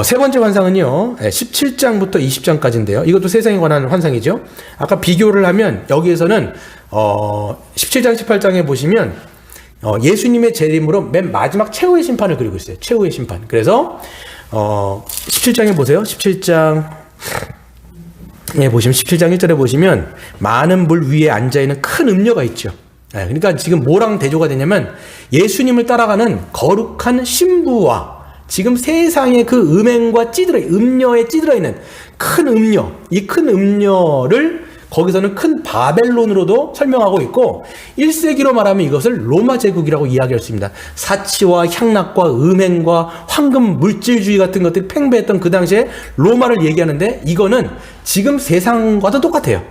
세 번째 환상은요 17장부터 20장까지인데요. 이것도 세상에 관한 환상이죠. 아까 비교를 하면 여기에서는 17장 18장에 보시면 예수님의 재림으로 맨 마지막 최후의 심판을 그리고 있어요. 최후의 심판. 그래서 17장에 보세요. 17장에 보시면 17장 1절에 보시면 많은 물 위에 앉아있는 큰 음녀가 있죠. 그러니까 지금 뭐랑 대조가 되냐면 예수님을 따라가는 거룩한 신부와 지금 세상의 그 음행과 음녀에 찌들어 있는 큰 음녀, 이 큰 음녀를 거기서는 큰 바벨론으로도 설명하고 있고 1세기로 말하면 이것을 로마 제국이라고 이야기할 수 있습니다. 사치와 향락과 음행과 황금 물질주의 같은 것들이 팽배했던 그 당시에 로마를 얘기하는데 이거는 지금 세상과도 똑같아요.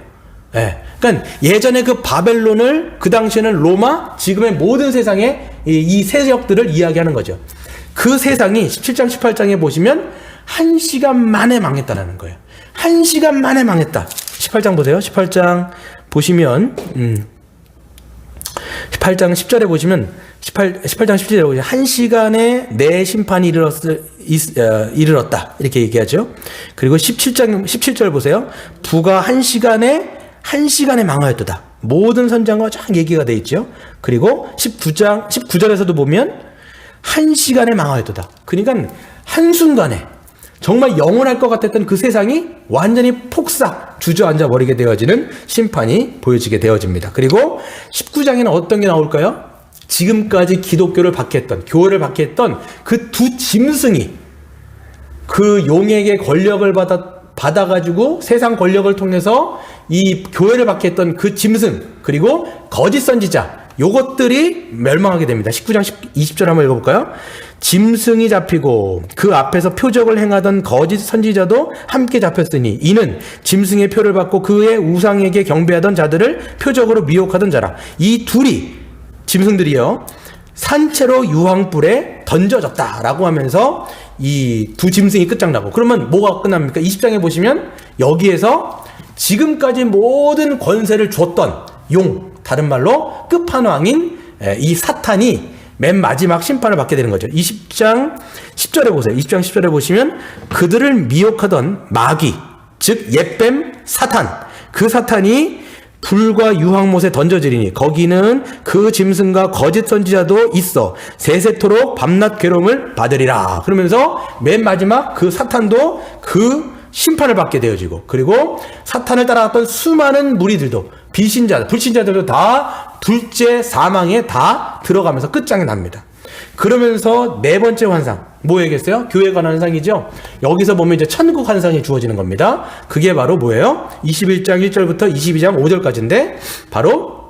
그러니까 예전에 그 바벨론을 그 당시에는 로마, 지금의 모든 세상의 이 세력들을 이야기하는 거죠. 그 세상이 17장 18장에 보시면 1시간 만에 망했다라는 거예요. 1시간 만에 망했다. 18장 보세요. 18장 보시면 18장 10절에 보시면 18장 17절에 보시면 1시간에 내 심판이 이르렀다. 이렇게 얘기하죠. 그리고 17절 보세요. 부가 1시간에 망하였도다. 모든 선장과 쫙 얘기가 돼 있죠. 그리고 19절에서도 보면 1시간에 망하였도다. 그러니까 한순간에 정말 영원할 것 같았던 그 세상이 완전히 폭삭 주저앉아 버리게 되어지는 심판이 보여지게 되어집니다. 그리고 19장에는 어떤 게 나올까요? 지금까지 기독교를 박해했던, 교회를 박해했던 그 두 짐승이 그 용에게 권력을 받아가지고 세상 권력을 통해서 이 교회를 박해했던 그 짐승, 그리고 거짓 선지자, 요것들이 멸망하게 됩니다. 19장 20절 한번 읽어볼까요? 짐승이 잡히고 그 앞에서 표적을 행하던 거짓 선지자도 함께 잡혔으니 이는 짐승의 표를 받고 그의 우상에게 경배하던 자들을 표적으로 미혹하던 자라. 이 둘이 짐승들이요 산채로 유황불에 던져졌다라고 하면서 이 두 짐승이 끝장나고, 그러면 뭐가 끝납니까? 20장에 보시면 여기에서 지금까지 모든 권세를 줬던 용, 다른 말로 끝판왕인 이 사탄이 맨 마지막 심판을 받게 되는 거죠. 20장 10절에 보세요. 20장 10절에 보시면 그들을 미혹하던 마귀, 즉 옛뱀 사탄, 그 사탄이 불과 유황못에 던져지리니 거기는 그 짐승과 거짓 선지자도 있어 세세토록 밤낮 괴로움을 받으리라. 그러면서 맨 마지막 그 사탄도 그 심판을 받게 되어지고, 그리고 사탄을 따라갔던 수많은 무리들도 불신자들도 다 둘째 사망에 다 들어가면서 끝장이 납니다. 그러면서 네 번째 환상 뭐얘기했어요? 교회에 관한 환상이죠. 여기서 보면 이제 천국 환상이 주어지는 겁니다. 그게 바로 뭐예요? 21장 1절부터 22장 5절까지인데 바로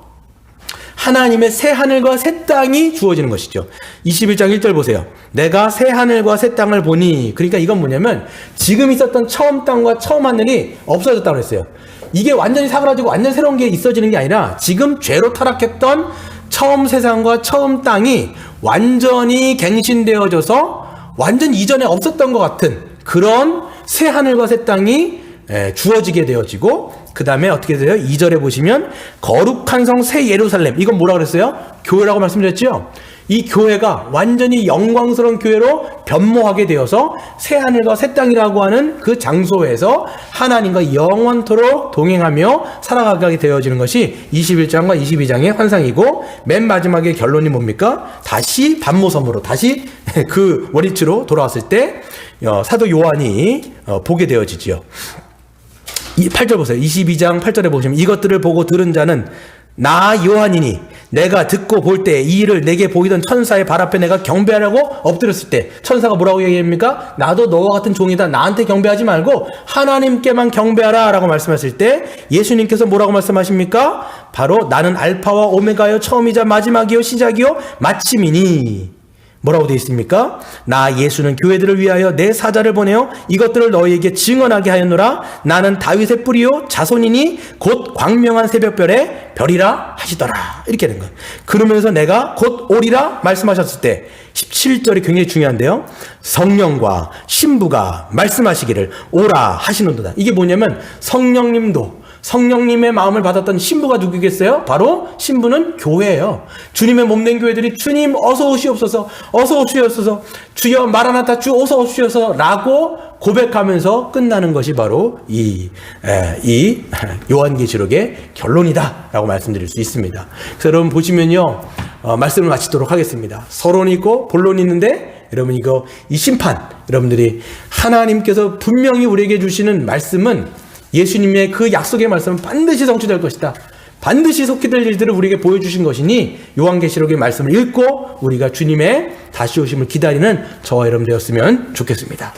하나님의 새 하늘과 새 땅이 주어지는 것이죠. 21장 1절 보세요. 내가 새 하늘과 새 땅을 보니, 그러니까 이건 뭐냐면 지금 있었던 처음 땅과 처음 하늘이 없어졌다고 했어요. 이게 완전히 사그라지고 완전 새로운 게 있어지는 게 아니라 지금 죄로 타락했던 처음 세상과 처음 땅이 완전히 갱신되어져서 완전 이전에 없었던 것 같은 그런 새 하늘과 새 땅이 주어지게 되어지고, 그 다음에 어떻게 돼요? 2절에 보시면 거룩한 성 새 예루살렘, 이건 뭐라 그랬어요? 교회라고 말씀드렸죠? 이 교회가 완전히 영광스러운 교회로 변모하게 되어서 새 하늘과 새 땅이라고 하는 그 장소에서 하나님과 영원토록 동행하며 살아가게 되어지는 것이 21장과 22장의 환상이고, 맨 마지막에 결론이 뭡니까? 다시 반모섬으로, 다시 그 원리치로 돌아왔을 때 사도 요한이 보게 되어지지요. 8절 보세요. 22장 8절에 보시면, 이것들을 보고 들은 자는 나 요한이니 내가 듣고 볼 때 이 일을 내게 보이던 천사의 발 앞에 내가 경배하려고 엎드렸을 때, 천사가 뭐라고 얘기합니까? 나도 너와 같은 종이다. 나한테 경배하지 말고 하나님께만 경배하라 라고 말씀하실 때, 예수님께서 뭐라고 말씀하십니까? 바로 나는 알파와 오메가요, 처음이자 마지막이요, 시작이요, 마침이니. 뭐라고 되어 있습니까? 나 예수는 교회들을 위하여 내 사자를 보내어 이것들을 너희에게 증언하게 하였노라. 나는 다윗의 뿌리요 자손이니 곧 광명한 새벽별의 별이라 하시더라. 이렇게 된 거예요. 그러면서 내가 곧 오리라 말씀하셨을 때 17절이 굉장히 중요한데요. 성령과 신부가 말씀하시기를 오라 하시는도다. 이게 뭐냐면 성령님의 마음을 받았던 신부가 누구겠어요? 바로 신부는 교회예요. 주님의 몸된 교회들이 주님 어서 오시옵소서, 어서 오시옵소서, 주여 마라나타 주 어서 오시옵소서 라고 고백하면서 끝나는 것이 바로 이 요한계시록의 결론이다 라고 말씀드릴 수 있습니다. 그래서 여러분 보시면요, 말씀을 마치도록 하겠습니다. 서론이 있고 본론이 있는데, 여러분 이 심판, 여러분들이 하나님께서 분명히 우리에게 주시는 말씀은, 예수님의 그 약속의 말씀은 반드시 성취될 것이다. 반드시 속히될 일들을 우리에게 보여주신 것이니 요한계시록의 말씀을 읽고 우리가 주님의 다시 오심을 기다리는 저와 여러분 되었으면 좋겠습니다.